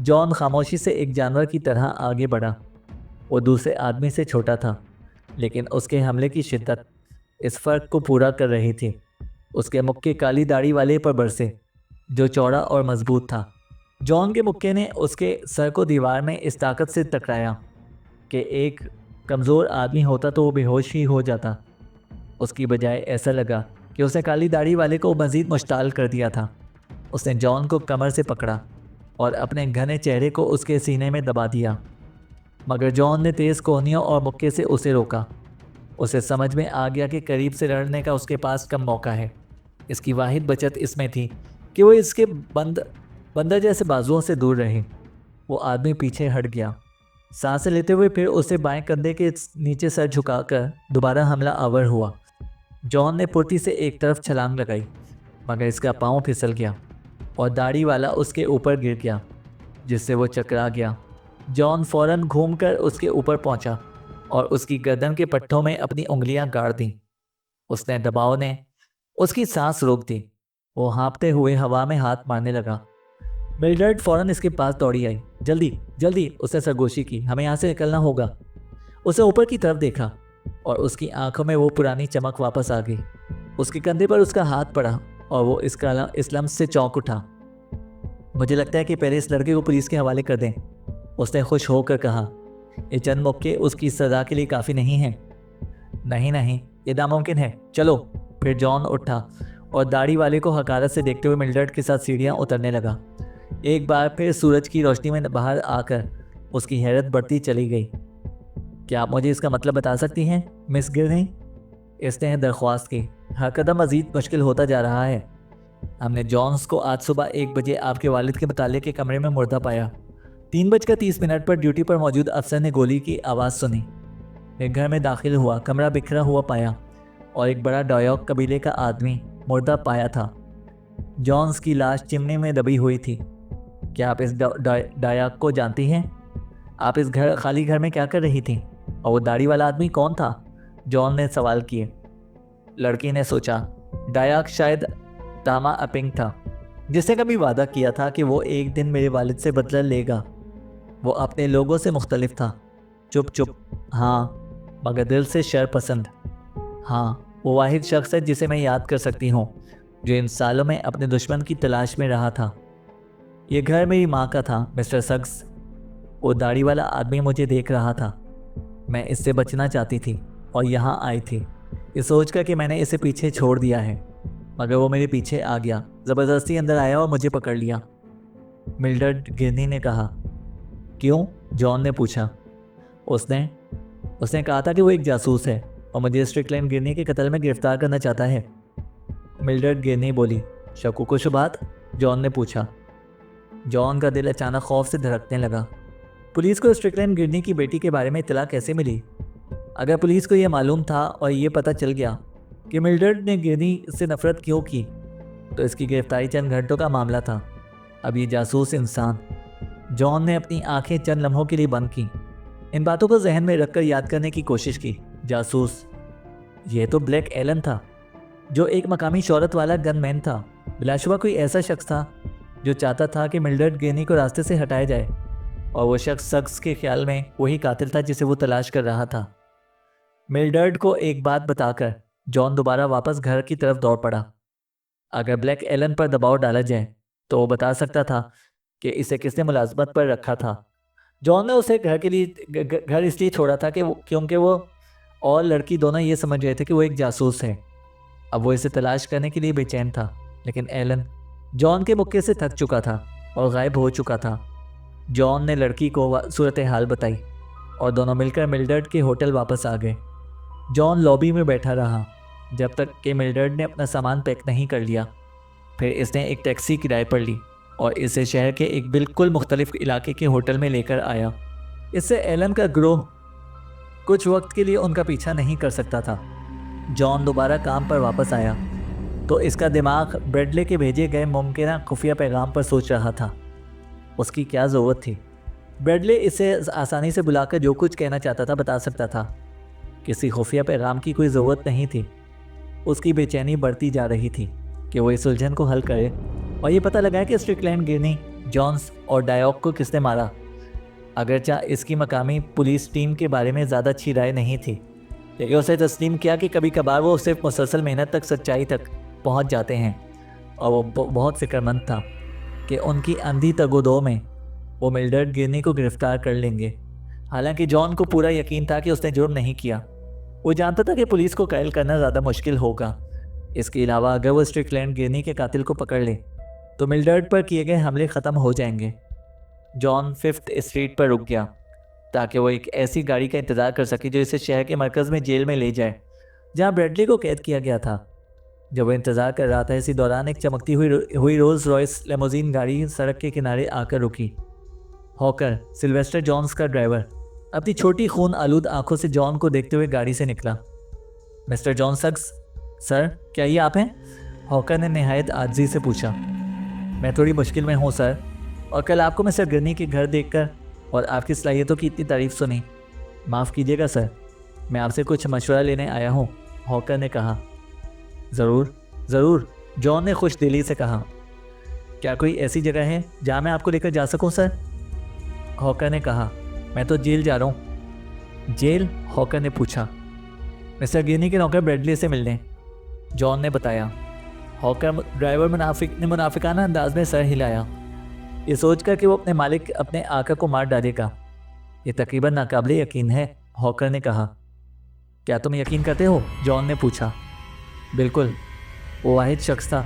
जॉन खामोशी से एक जानवर की तरह आगे बढ़ा। वो दूसरे आदमी से छोटा था, लेकिन उसके हमले की शिद्दत इस फ़र्क को पूरा कर रही थी। उसके मुक्के काली दाढ़ी वाले पर बरसे, जो चौड़ा और मजबूत था। जॉन के मुक्के ने उसके सर को दीवार में इस ताकत से टकराया कि एक कमज़ोर आदमी होता तो वो बेहोश ही हो जाता। उसकी बजाय ऐसा लगा कि उसने काली दाढ़ी वाले को मज़ीद मुश्ताल कर दिया था। उसने जॉन को कमर से पकड़ा और अपने घने चेहरे को उसके सीने में दबा दिया, मगर जॉन ने तेज़ कोहनियों और मुक्के से उसे रोका। उसे समझ में आ गया कि करीब से लड़ने का उसके पास कम मौका है। इसकी वाहिद बचत इसमें थी कि वो इसके बंदर जैसे बाजुओं से दूर रहे। वो आदमी पीछे हट गया, सांसें लेते हुए फिर उसे बाएं कंधे के नीचे सर झुकाकर दोबारा हमला आवर हुआ। जॉन ने फुर्ती से एक तरफ छलांग लगाई, मगर इसका पाँव फिसल गया और दाढ़ी वाला उसके ऊपर गिर गया, जिससे वो चकरा गया। जॉन फौरन घूमकर उसके ऊपर पहुंचा और उसकी गर्दन के पट्टों में अपनी उंगलियां गाड़ दीं। उसने दबाव ने उसकी सांस रोक दी। वो हाँफते हुए हवा में हाथ मारने लगा। मिल्ड्रेड फौरन इसके पास दौड़ी आई। जल्दी जल्दी, उसने सरगोशी की, हमें यहाँ से निकलना होगा। उसे ऊपर की तरफ देखा और उसकी आंखों में वो पुरानी चमक वापस आ गई। उसके कंधे पर उसका हाथ पड़ा और वो इस लम्स से चौंक उठा। मुझे लगता है कि पहले इस लड़के को पुलिस के हवाले कर दें, उसने खुश होकर कहा। ये चंद मौके उसकी सज़ा के लिए काफ़ी नहीं हैं। नहीं नहीं, ये नामुमकिन है, चलो। फिर जॉन उठा और दाढ़ी वाले को हकारत से देखते हुए मिल्ड्रेड के साथ सीढ़ियाँ उतरने लगा। एक बार फिर सूरज की रोशनी में बाहर आकर उसकी हैरत बढ़ती चली गई। क्या आप मुझे इसका मतलब बता सकती हैं, मिस गिरनी? इसने दरख्वास्त की। हर कदम मज़ीद मुश्किल होता जा रहा है। हमने जॉन्स को आज सुबह 1 बजे आपके वालिद के मुतालिक के कमरे में मुर्दा पाया। 3:30 पर ड्यूटी पर मौजूद अफसर ने गोली की आवाज़ सुनी। मैं घर में दाखिल हुआ, कमरा बिखरा हुआ पाया और एक बड़ा डायॉक कबीले का आदमी मुर्दा पाया था। जॉन्स की लाश चिमनी में दबी हुई थी। क्या आप इस डायॉक को जानती हैं? आप इस खाली घर में क्या कर रही थी? और वो दाढ़ी वाला आदमी कौन था? जॉन ने सवाल किए। लड़की ने सोचा, डायॉक शायद तामा अपिंग था, जिसने कभी वादा किया था कि वो एक दिन मेरे वालिद से बदला लेगा। वो अपने लोगों से मुख्तलिफ था, चुप चुप, हाँ, मगर दिल से शर पसंद। हाँ, वो वाहिद शख्स है जिसे मैं याद कर सकती हूँ, जो इन सालों में अपने दुश्मन की तलाश में रहा था। ये घर मेरी माँ का था, मिस्टर सक्स। वो दाढ़ी वाला आदमी मुझे देख रहा था। मैं इससे बचना चाहती थी और यहाँ आई थी, ये सोचकर कि मैंने इसे पीछे छोड़ दिया है, मगर वो मेरे पीछे आ गया, ज़बरदस्ती अंदर आया और मुझे पकड़ लिया। मिल्ड्रेड गिरनी ने कहा। क्यों? जॉन ने पूछा। उसने कहा था कि वो एक जासूस है और मुझे स्ट्रिकलैंड गिरनी के कत्ल में गिरफ्तार करना चाहता है। मिल्ड्रेड गिरनी बोली। शक्कू को शुबात? जॉन ने पूछा। जॉन का दिल अचानक खौफ से धड़कने लगा। पुलिस को स्ट्रिकलैंड गिरनी की बेटी के बारे में इत्तला कैसे मिली? अगर पुलिस को यह मालूम था और ये पता चल गया कि मिल्ड्रेड ने गिरनी से नफरत क्यों की, तो इसकी गिरफ्तारी चंद घंटों का मामला था। अब ये जासूस इंसान। जॉन ने अपनी आंखें चंद लम्हों के लिए बंद की, इन बातों को जहन में रखकर याद करने की कोशिश की। जासूस, यह तो ब्लैक एलन था, जो एक मकामी शोहरत वाला गनमैन था। बिलाशुबा कोई ऐसा शख्स था जो चाहता था कि मिल्ड्रेड गेनी को रास्ते से हटाया जाए, और वो शख्स के ख्याल में वही कातिल था जिसे वो तलाश कर रहा था। मिल्ड्रेड को एक बात बताकर जॉन दोबारा वापस घर की तरफ दौड़ पड़ा। अगर ब्लैक एलन पर दबाव डाला जाए तो वो बता सकता था कि इसे किसने मुलाजमत पर रखा था। जॉन ने उसे घर इसलिए छोड़ा था क्योंकि वो और लड़की दोनों ये समझ रहे थे कि वो एक जासूस है। अब वो इसे तलाश करने के लिए बेचैन था, लेकिन एलन जॉन के मुक्के से थक चुका था और गायब हो चुका था। जॉन ने लड़की को सूरत हाल बताई और दोनों मिलकर मिल्ड्रेड के होटल वापस आ गए। जॉन लॉबी में बैठा रहा जब तक कि मिल्ड्रेड ने अपना सामान पैक नहीं कर लिया। फिर इसने एक टैक्सी किराए पर ली और इसे शहर के एक बिल्कुल मुख्तलिफ इलाके के होटल में लेकर आया। इससे एलन का ग्रोह कुछ वक्त के लिए उनका पीछा नहीं कर सकता था। जॉन दोबारा काम पर वापस आया तो इसका दिमाग ब्रेडले के भेजे गए मुमकिन खुफिया पैगाम पर सोच रहा था। उसकी क्या ज़रूरत थी? ब्रेडले इसे आसानी से बुलाकर जो कुछ कहना चाहता था बता सकता था। किसी खुफिया पैगाम की कोई ज़रूरत नहीं थी। उसकी बेचैनी बढ़ती जा रही थी कि वो इस उलझन को हल करे और ये पता लगाए कि स्ट्रिकलैंड गिरनी, जॉन्स और डायोक को किसने मारा। अगरचा इसकी मकामी पुलिस टीम के बारे में ज़्यादा अच्छी राय नहीं थी, लेकिन उसे तस्लीम किया कि कभी कभार वो सिर्फ मुसलसल मेहनत तक सच्चाई तक पहुंच जाते हैं। और वो बहुत फिक्रमंद था कि उनकी अंधी तगोदो में वो मिल्ड्रेड गिरनी को गिरफ्तार कर लेंगे। हालांकि जॉन को पूरा यकीन था कि उसने जुर्म नहीं किया। वो जानता था कि पुलिस को कैद करना ज़्यादा मुश्किल होगा। इसके अलावा अगर वो स्ट्रिकलैंड गिरनी के कातिल को पकड़ ले तो मिल्ड्रेड पर किए गए हमले ख़त्म हो जाएंगे। जॉन 5th स्ट्रीट पर रुक गया ताकि वो एक ऐसी गाड़ी का इंतज़ार कर सके जो इसे शहर के मरकज़ में जेल में ले जाए जहां ब्रेडली को कैद किया गया था। जब वो इंतज़ार कर रहा था, इसी दौरान एक चमकती हुई रोल्स रॉयस लेमोजीन गाड़ी सड़क के किनारे आकर रुकी। हॉकर, सिल्वेस्टर जॉन्स का ड्राइवर, अपनी छोटी खून आलूद आंखों से जॉन को देखते हुए गाड़ी से निकला। मिस्टर जॉन सक्स, सर क्या ये आप हैं? हॉकर ने नहायत आजिज़ी से पूछा। मैं थोड़ी मुश्किल में हूँ सर, और कल आपको मिस्टर गिरनी के घर देखकर और आपकी सलाहियतों की इतनी तारीफ़ सुनी। माफ़ कीजिएगा सर, मैं आपसे कुछ मशवरा लेने आया हूँ, हॉकर ने कहा। ज़रूर ज़रूर, जॉन ने खुश दिली से कहा। क्या कोई ऐसी जगह है जहाँ मैं आपको लेकर जा सकूँ सर? हॉकर ने कहा। मैं तो जेल जा रहा हूँ। जेल? हॉकर ने पूछा। मिस्टर गिरनी के नौकर ब्रेडली से मिलने, जॉन ने बताया। हॉकर ड्राइवर ने मुनाफिकाना अंदाज में सर हिलाया, ये सोचकर कि वो अपने मालिक अपने आका को मार डालेगा। ये तकरीबन नाकाबिले यकीन है, हॉकर ने कहा। क्या तुम यकीन करते हो? जॉन ने पूछा। बिल्कुल, वो वाहिद शख्स था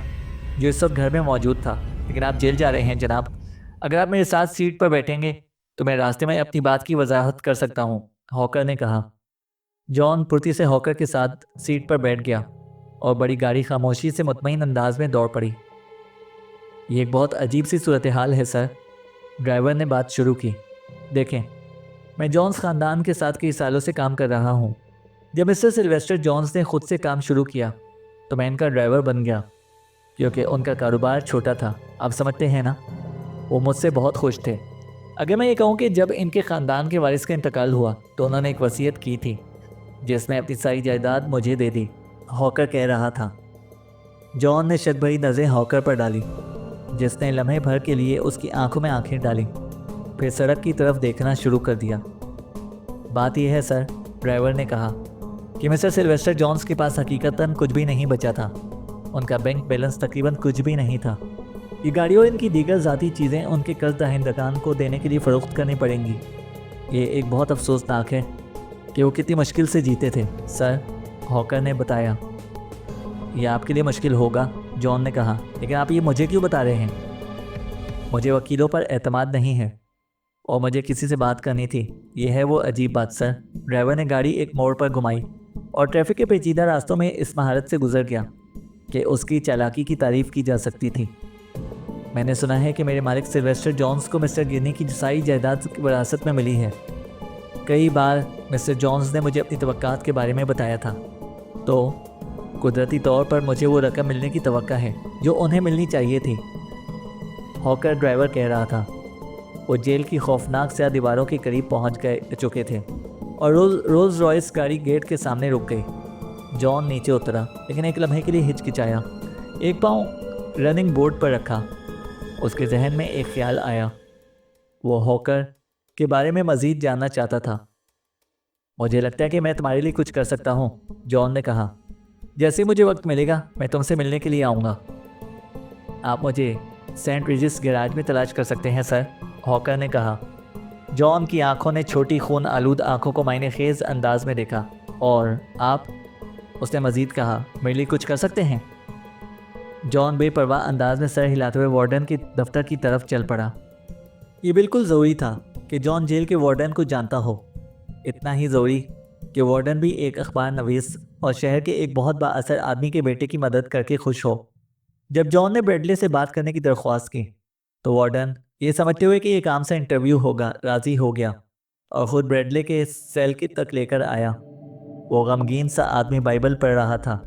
जो इस वक्त घर में मौजूद था। लेकिन आप जेल जा रहे हैं जनाब। अगर आप मेरे साथ सीट पर बैठेंगे तो मैं रास्ते में अपनी बात की वजाहत कर सकता हूँ, हॉकर ने कहा। जॉन फुर्ती से हॉकर के साथ सीट पर बैठ गया और बड़ी गाड़ी खामोशी से मुतमईन अंदाज में दौड़ पड़ी। ये एक बहुत अजीब सी सूरत हाल है सर, ड्राइवर ने बात शुरू की। देखें, मैं जॉन्स ख़ानदान के साथ कई सालों से काम कर रहा हूँ। जब मिस्टर सिल्वेस्टर जॉन्स ने खुद से काम शुरू किया तो मैं इनका ड्राइवर बन गया, क्योंकि उनका कारोबार छोटा था। आप समझते हैं ना? वो मुझसे बहुत खुश थे। अगर मैं ये कहूँ कि जब इनके ख़ानदान के वारिस का इंतकाल हुआ तो उन्होंने एक वसीयत की थी जिसमें अपनी सारी जायदाद मुझे दे दी, हॉकर कह रहा था। जॉन ने शक भरी नज़रें हॉकर पर डाली, जिसने लम्हे भर के लिए उसकी आंखों में आंखें डाली, फिर सड़क की तरफ देखना शुरू कर दिया। बात यह है सर, ड्राइवर ने कहा, कि मिस्टर सिल्वेस्टर जॉन्स के पास हकीकतन कुछ भी नहीं बचा था। उनका बैंक बैलेंस तकरीबन कुछ भी नहीं था। ये गाड़ी और इनकी दीगर ज़ाती चीज़ें उनके कर्ज दहिंदगान को देने के लिए फ़रोख्त करनी पड़ेंगी। ये एक बहुत अफसोसनाक है कि वो कितनी मुश्किल से जीते थे सर, हॉकर ने बताया। यह आपके लिए मुश्किल होगा, जॉन ने कहा, लेकिन आप ये मुझे क्यों बता रहे हैं? मुझे वकीलों पर एतमाद नहीं है और मुझे किसी से बात करनी थी। यह है वो अजीब बात सर। ड्राइवर ने गाड़ी एक मोड़ पर घुमाई और ट्रैफिक के पेचीदा रास्तों में इस महारत से गुजर गया कि उसकी चालाकी की तारीफ़ की जा सकती थी। मैंने सुना है कि मेरे मालिक सिल्वेस्टर जॉन्स को मिस्टर गिरनी की सारी जायदाद विरासत में मिली है। कई बार मिस्टर जॉन्स ने मुझे अपनी तवक्कात के बारे में बताया था, तो कुदरती तौर पर मुझे वो रकम मिलने की तवक्का है जो उन्हें मिलनी चाहिए थी, हॉकर ड्राइवर कह रहा था। वो जेल की खौफनाक स्याह दीवारों के करीब पहुंच चुके थे और रोल्स रॉयस गाड़ी गेट के सामने रुक गई। जॉन नीचे उतरा, लेकिन एक लम्हे के लिए हिचकिचाया। एक पाँव रनिंग बोर्ड पर रखा उसके जहन में एक ख्याल आया। वो हॉकर के बारे में मज़ीद जानना चाहता था। मुझे लगता है कि मैं तुम्हारे लिए कुछ कर सकता हूँ, जॉन ने कहा। जैसे मुझे वक्त मिलेगा मैं तुमसे मिलने के लिए आऊँगा। आप मुझे सेंट रिजिस गैराज में तलाश कर सकते हैं सर, हॉकर ने कहा। जॉन की आंखों ने छोटी खून आलूद आंखों को मायने खेज अंदाज में देखा। और आप, उसने मज़ीद कहा, मेरे लिए कुछ कर सकते हैं? जॉन बेपरवाह अंदाज में सर हिलाते हुए वार्डन के दफ्तर की तरफ चल पड़ा। ये बिल्कुल ज़रूरी था कि जॉन जेल के वार्डन को जानता हो। इतना ही ज़रूरी कि वार्डन भी एक अखबार नवीस और शहर के एक बहुत बाअसर आदमी के बेटे की मदद करके खुश हो। जब जॉन ने ब्रेडले से बात करने की दरख्वास्त की तो वार्डन, ये समझते हुए कि ये काम से इंटरव्यू होगा, राज़ी हो गया और ख़ुद ब्रेडले के सेल की तक लेकर आया। वो गमगीन सा आदमी बाइबल पढ़ रहा था,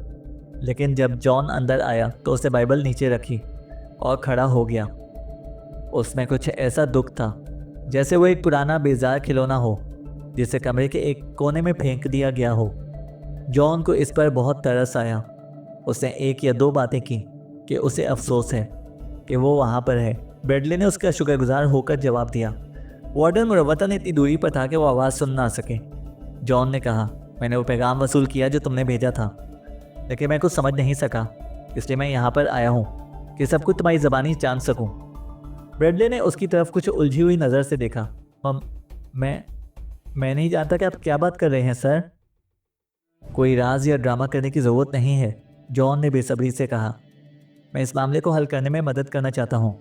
लेकिन जब जॉन अंदर आया तो उसने बाइबल नीचे रखी और खड़ा हो गया। उसमें कुछ ऐसा दुख था जैसे वो एक पुराना बेजार खिलौना हो जिसे कमरे के एक कोने में फेंक दिया गया हो। जॉन को इस पर बहुत तरस आया। उसने एक या दो बातें की कि उसे अफसोस है कि वो वहाँ पर है। ब्रेडले ने उसका शुक्रगुजार होकर जवाब दिया। वार्डन मुरवतन इतनी दूरी पर था कि वो आवाज़ सुन ना सके। जॉन ने कहा, मैंने वो पैगाम वसूल किया जो तुमने भेजा था, लेकिन मैं कुछ समझ नहीं सका, इसलिए मैं यहाँ पर आया हूँ कि सब कुछ तुम्हारी ज़बानी जान सकूँ। ब्रेडले ने उसकी तरफ कुछ उलझी हुई नज़र से देखा। मैं नहीं जानता कि आप क्या बात कर रहे हैं सर। कोई राज या ड्रामा करने की ज़रूरत नहीं है, जॉन ने बेसब्री से कहा। मैं इस मामले को हल करने में मदद करना चाहता हूँ।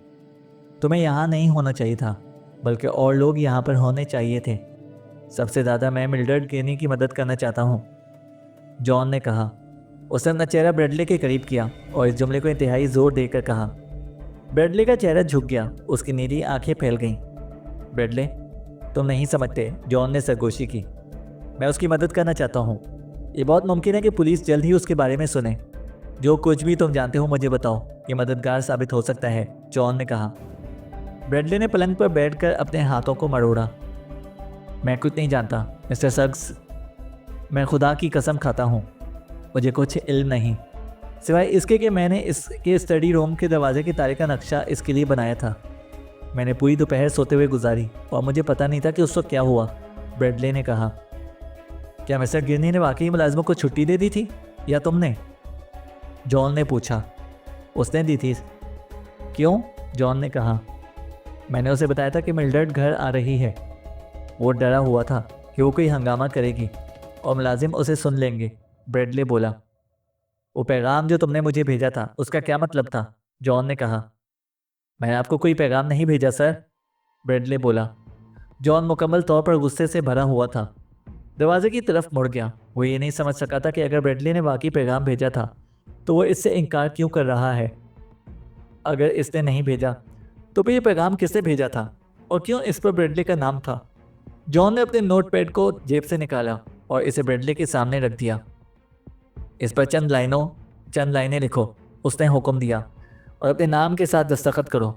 तुम्हें यहाँ नहीं होना चाहिए था, बल्कि और लोग यहाँ पर होने चाहिए थे। सबसे ज़्यादा मैं मिल्ड्रेड गेनी की मदद करना चाहता हूँ, जॉन ने कहा। उसने अपना चेहरा ब्रेडले के करीब किया और इस जुमले को इंतहाई ज़ोर देकर कहा। ब्रेडले का चेहरा झुक गया, उसकी नीली आंखें फैल गईं। ब्रेडले, तुम नहीं समझते, जॉन ने सरगोशी की। मैं उसकी मदद करना चाहता हूँ। ये बहुत मुमकिन है कि पुलिस जल्द ही उसके बारे में सुने। जो कुछ भी तुम जानते हो मुझे बताओ, ये मददगार साबित हो सकता है, जॉन ने कहा। ब्रेडले ने पलंग पर बैठकर अपने हाथों को मरोड़ा। मैं कुछ नहीं जानता मिस्टर सक्स, मैं खुदा की कसम खाता हूँ, मुझे कुछ इल्म नहीं, सिवाय इसके कि मैंने इसके स्टडी रूम के दरवाजे के तारे का नक्शा इसके लिए बनाया था। मैंने पूरी दोपहर सोते हुए गुजारी और मुझे पता नहीं था कि उस वक्त क्या हुआ, ब्रेडले ने कहा। क्या मिस्टर गिरनी ने वाकई मुलाजिमों को छुट्टी दे दी थी या तुमने, जॉन ने पूछा। उसने दी थी। क्यों, जॉन ने कहा। मैंने उसे बताया था कि मिल्ड्रेड घर आ रही है। वो डरा हुआ था कि वो कोई हंगामा करेगी और मुलाजिम उसे सुन लेंगे, ब्रेडले बोला। वो पैगाम जो तुमने मुझे भेजा था उसका क्या मतलब था, जॉन ने कहा। मैंने आपको कोई पैगाम नहीं भेजा सर, ब्रेडले बोला। जॉन मुकम्मल तौर पर गुस्से से भरा हुआ था। दरवाजे की तरफ मुड़ गया। वो ये नहीं समझ सका था कि अगर ब्रेडले ने वाकई पैगाम भेजा था तो वो इससे इनकार क्यों कर रहा है। अगर इसने नहीं भेजा तो फिर ये पैगाम किसने भेजा था और क्यों इस पर ब्रेडले का नाम था। जॉन ने अपने नोटपैड को जेब से निकाला और इसे ब्रेडले के सामने रख दिया। इस पर चंद लाइनें लिखो, उसने हुक्म दिया, और अपने नाम के साथ दस्तखत करो।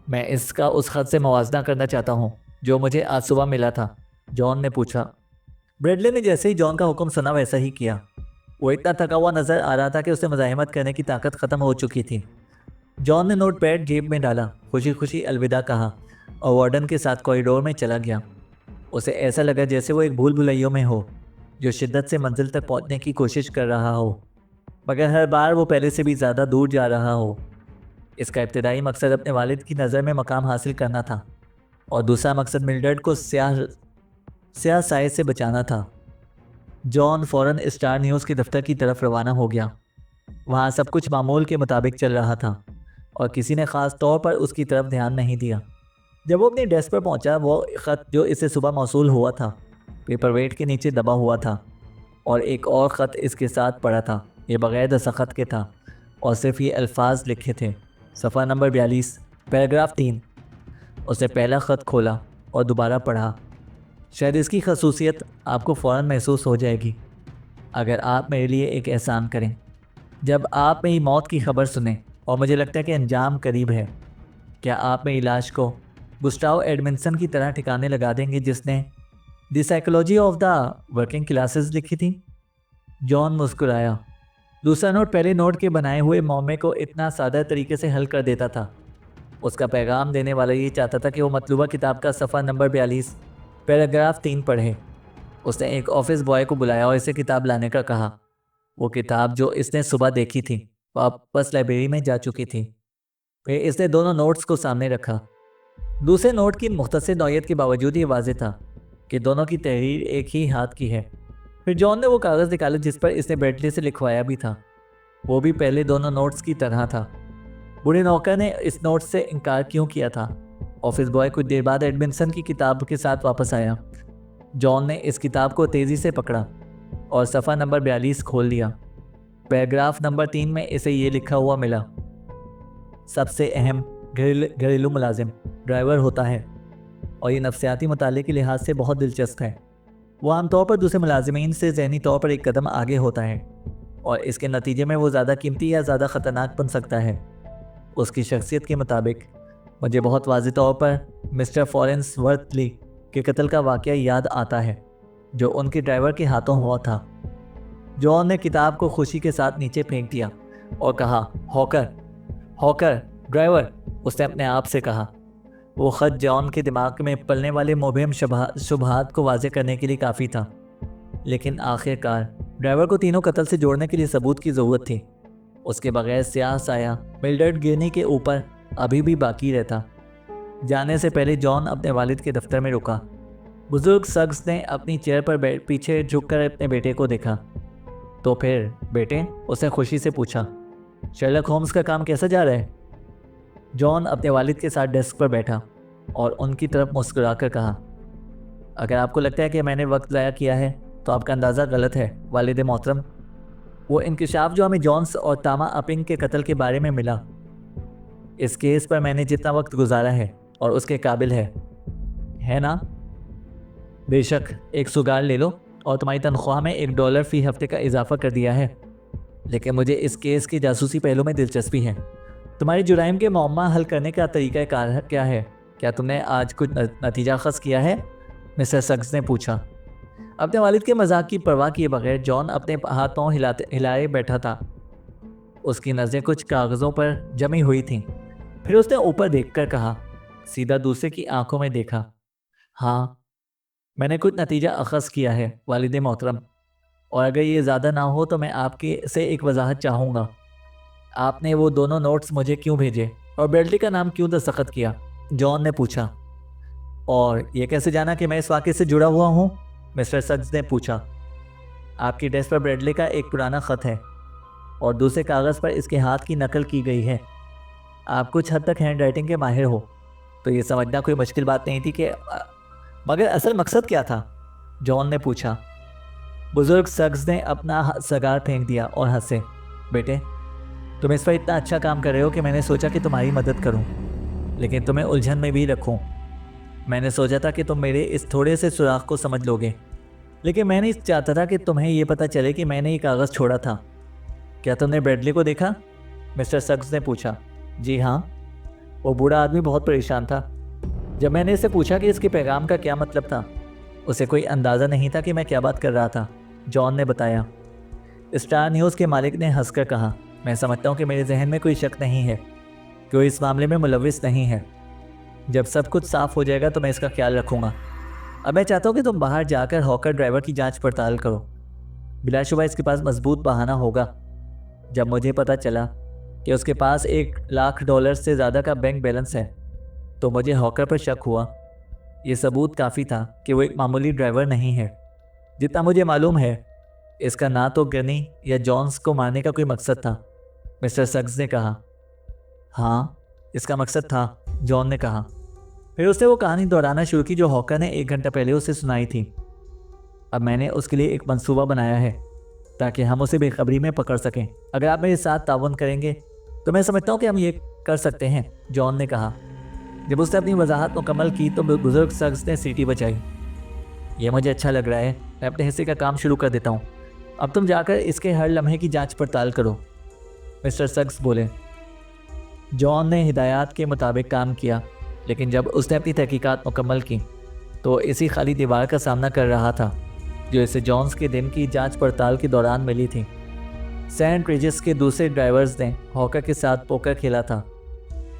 मैं इसका उस खत से मुवाजना करना चाहता हूँ जो मुझे आज सुबह मिला था, जॉन ने पूछा। ब्रेडले ने जैसे ही जॉन का हुक्म सुना वैसा ही किया। वो इतना थका हुआ नजर आ रहा था कि उसे मज़ाहमत करने की ताकत ख़त्म हो चुकी थी। जॉन ने नोटपैड जेब में डाला, खुशी खुशी अलविदा कहा और वार्डन के साथ कॉरिडोर में चला गया। उसे ऐसा लगा जैसे वो एक भूल भुलैयों में हो जो शिद्दत से मंजिल तक पहुंचने की कोशिश कर रहा हो, मगर हर बार वो पहले से भी ज़्यादा दूर जा रहा हो। इसका इब्तिदाई मकसद अपने वालिद की नज़र में मकाम हासिल करना था और दूसरा मकसद मिल्ड्रेड को स्याह साए से बचाना था। जॉन फ़ौरन स्टार न्यूज़ के दफ्तर की तरफ रवाना हो गया। वहाँ सब कुछ मामूल के मुताबिक चल रहा था और किसी ने ख़ास तौर पर उसकी तरफ ध्यान नहीं दिया। जब वो अपनी डेस्क पर पहुँचा, वो ख़त जो इसे सुबह मौसूल हुआ था पेपरवेट के नीचे दबा हुआ था और एक और ख़त इसके साथ पड़ा था। ये बग़ैर दस्तखत के था और सिर्फ ये अल्फाज लिखे थे, सफ़ा नंबर 42, पैराग्राफ 3। उसने पहला ख़त खोला और दोबारा पढ़ा। शायद इसकी खसूसियत आपको फ़ौरन महसूस हो जाएगी अगर आप मेरे लिए एक एहसान करें। जब आप मेरी मौत की खबर सुने और मुझे लगता है कि अंजाम करीब है, क्या आप मेरी लाश को गुस्टाव एडमिंसन की तरह ठिकाने लगा देंगे जिसने the psychology of the working classes लिखी थी। जॉन मुस्कुराया। दूसरा नोट पहले नोट के बनाए हुए मौमे को इतना सादा तरीके से हल कर देता था। उसका पैगाम देने वाला ये चाहता था कि वो मतलूबा किताब का सफ़ा नंबर 42 पैराग्राफ 3 पढ़े। उसने एक ऑफिस बॉय को बुलाया और इसे किताब लाने का कहा। वो किताब जो इसने सुबह देखी थी वापस लाइब्रेरी में जा चुकी थी। फिर इसने दोनों नोट्स को सामने रखा। दूसरे नोट की मुख्तसर नौयत के बावजूद ये वाज़ेह था कि दोनों की तहरीर एक ही हाथ की है। फिर जॉन ने वो कागज़ निकाला जिस पर इसने ब्रेडली से लिखवाया भी था। वो भी पहले दोनों नोट्स की तरह था। बूढ़े नौकर ने इस नोट से इनकार क्यों किया था? ऑफिस बॉय कुछ देर बाद एडमिंसन की किताब के साथ वापस आया। जॉन ने इस किताब को तेज़ी से पकड़ा और सफ़ा नंबर 42 खोल लिया। पैराग्राफ नंबर 3 में इसे ये लिखा हुआ मिला, सबसे अहम घरेलू मुलाजिम ड्राइवर होता है और ये नफ्सियाती मुताले के लिहाज से बहुत दिलचस्प है। वो आमतौर पर दूसरे मुलाजिमीन से ज़हनी तौर पर एक कदम आगे होता है और इसके नतीजे में वो ज़्यादा कीमती या ज़्यादा ख़तरनाक बन सकता है। उसकी शख्सियत के मुताबिक मुझे बहुत वाज़ेह तौर पर मिस्टर फॉरेंस वर्थली के कत्ल का वाक़या याद आता है जो उनके ड्राइवर के हाथों हुआ था। जॉन ने किताब को खुशी के साथ नीचे फेंक दिया और कहा, हॉकर ड्राइवर, उसने अपने आप से कहा। वो ख़त जॉन के दिमाग में पलने वाले मुबहम शुबहात को वाज़े करने के लिए काफ़ी था, लेकिन आखिरकार ड्राइवर को तीनों कत्ल से जोड़ने के लिए सबूत की ज़रूरत थी। उसके बगैर स्याह साया मिल्ड्रेड गिरनी के ऊपर अभी भी बाकी रहता। जाने से पहले जॉन अपने वालिद के दफ्तर में रुका। बुजुर्ग शख्स ने अपनी चेयर पर पीछे झुककर अपने बेटे को देखा। तो फिर बेटे, उसने खुशी से पूछा, शर्लक होम्स का काम कैसा जा रहा है? जॉन अपने वालिद के साथ डेस्क पर बैठा और उनकी तरफ मुस्कुराकर कहा, अगर आपको लगता है कि मैंने वक्त ज़ाया किया है तो आपका अंदाज़ा गलत है वालिद मोहतरम। वो इंकशाफ जो हमें जॉन्स और तामा अपिंग के कत्ल के बारे में मिला, इस केस पर मैंने जितना वक्त गुजारा है और उसके काबिल है ना? बेशक, एक सुगार ले लो और तुम्हारी तनख्वाह में $1 फ़ी हफ्ते का इजाफा कर दिया है। लेकिन मुझे इस केस की जासूसी पहलू में दिलचस्पी है। तुम्हारी जुराइम के मौमा हल करने का तरीका कार क्या है? क्या तुमने आज कुछ नतीजा ख़ास किया है? मिस्टर सक्स ने पूछा। अपने वालिद के मजाक की परवाह किए बगैर जॉन अपने हाथ पाँव हिलाए बैठा था। उसकी नज़रें कुछ कागज़ों पर जमी हुई थीं। फिर उसने ऊपर देखकर कहा, सीधा दूसरे की आंखों में देखा, हाँ, मैंने कुछ नतीजा अख़ज़ किया है वालिद मोहतरम, और अगर ये ज़्यादा ना हो तो मैं आपके से एक वजाहत चाहूँगा। आपने वो दोनों नोट्स मुझे क्यों भेजे और ब्रेडली का नाम क्यों दस्तखत किया? जॉन ने पूछा। और ये कैसे जाना कि मैं इस वाक़े से जुड़ा हुआ हूँ? मिस्टर सक्स ने पूछा। आपकी डेस्क पर ब्रेडली का एक पुराना ख़त है और दूसरे कागज़ पर इसके हाथ की नकल की गई है। आप कुछ हद तक हैंड राइटिंग के माहिर हो तो ये समझना कोई मुश्किल बात नहीं थी कि मगर असल मकसद क्या था? जॉन ने पूछा। बुज़ुर्ग सक्स ने अपना सगार फेंक दिया और हंसे। बेटे, तुम इस पर इतना अच्छा काम कर रहे हो कि मैंने सोचा कि तुम्हारी मदद करूं, लेकिन तुम्हें उलझन में भी रखूं। मैंने सोचा था कि तुम मेरे इस थोड़े से सुराख को समझ लोगे, लेकिन मैं नहीं चाहता था कि तुम्हें ये पता चले कि मैंने ये कागज़ छोड़ा था। क्या तुमने ब्रेडली को देखा? मिस्टर सक्स ने पूछा। जी हाँ। वो बूढ़ा आदमी बहुत परेशान था। जब मैंने इससे पूछा कि इसके पैगाम का क्या मतलब था, उसे कोई अंदाज़ा नहीं था कि मैं क्या बात कर रहा था। जॉन ने बताया। स्टार न्यूज़ के मालिक ने हंसकर कहा, मैं समझता हूँ कि मेरे जहन में कोई शक नहीं है, कोई इस मामले में मुलविस नहीं है। जब सब कुछ साफ़ हो जाएगा तो मैं इसका ख्याल रखूँगा। अब मैं चाहता हूँ कि तुम बाहर जाकर हॉकर ड्राइवर की जांच पड़ताल करो। बिलाशुबा इसके पास मजबूत बहाना होगा। जब मुझे पता चला कि उसके पास $1,00,000 से ज़्यादा का बैंक बैलेंस है तो मुझे हॉकर पर शक हुआ। ये सबूत काफ़ी था कि वो एक मामूली ड्राइवर नहीं है। जितना मुझे मालूम है, इसका ना तो गनी या जॉन्स को मारने का कोई मकसद था। मिस्टर सक्स ने कहा। हाँ, इसका मकसद था, जॉन ने कहा। फिर उसने वो कहानी दोहराना शुरू की जो हॉकर ने 1 घंटा पहले उसे सुनाई थी। अब मैंने उसके लिए एक मंसूबा बनाया है ताकि हम उसे बेखबरी में पकड़ सकें। अगर आप मेरे साथ ताउन करेंगे तो मैं समझता हूँ कि हम ये कर सकते हैं, जॉन ने कहा। जब उसने अपनी वजाहत मुकम्मल की तो बुजुर्ग शख्स ने सीटी बजाई। ये मुझे अच्छा लग रहा है, मैं अपने हिस्से का काम शुरू कर देता हूँ। अब तुम जाकर इसके हर लम्हे की जांच पड़ताल करो, मिस्टर शख्स बोले। जॉन ने हिदायत के मुताबिक काम किया, लेकिन जब उसने अपनी तहकीकात मुकम्मल की तो इसी खाली दीवार का सामना कर रहा था जो इसे जॉन्स के दिन की जांच पड़ताल के दौरान मिली थी। सेंट रिजिस के दूसरे ड्राइवर्स ने हॉकर के साथ पोकर खेला था।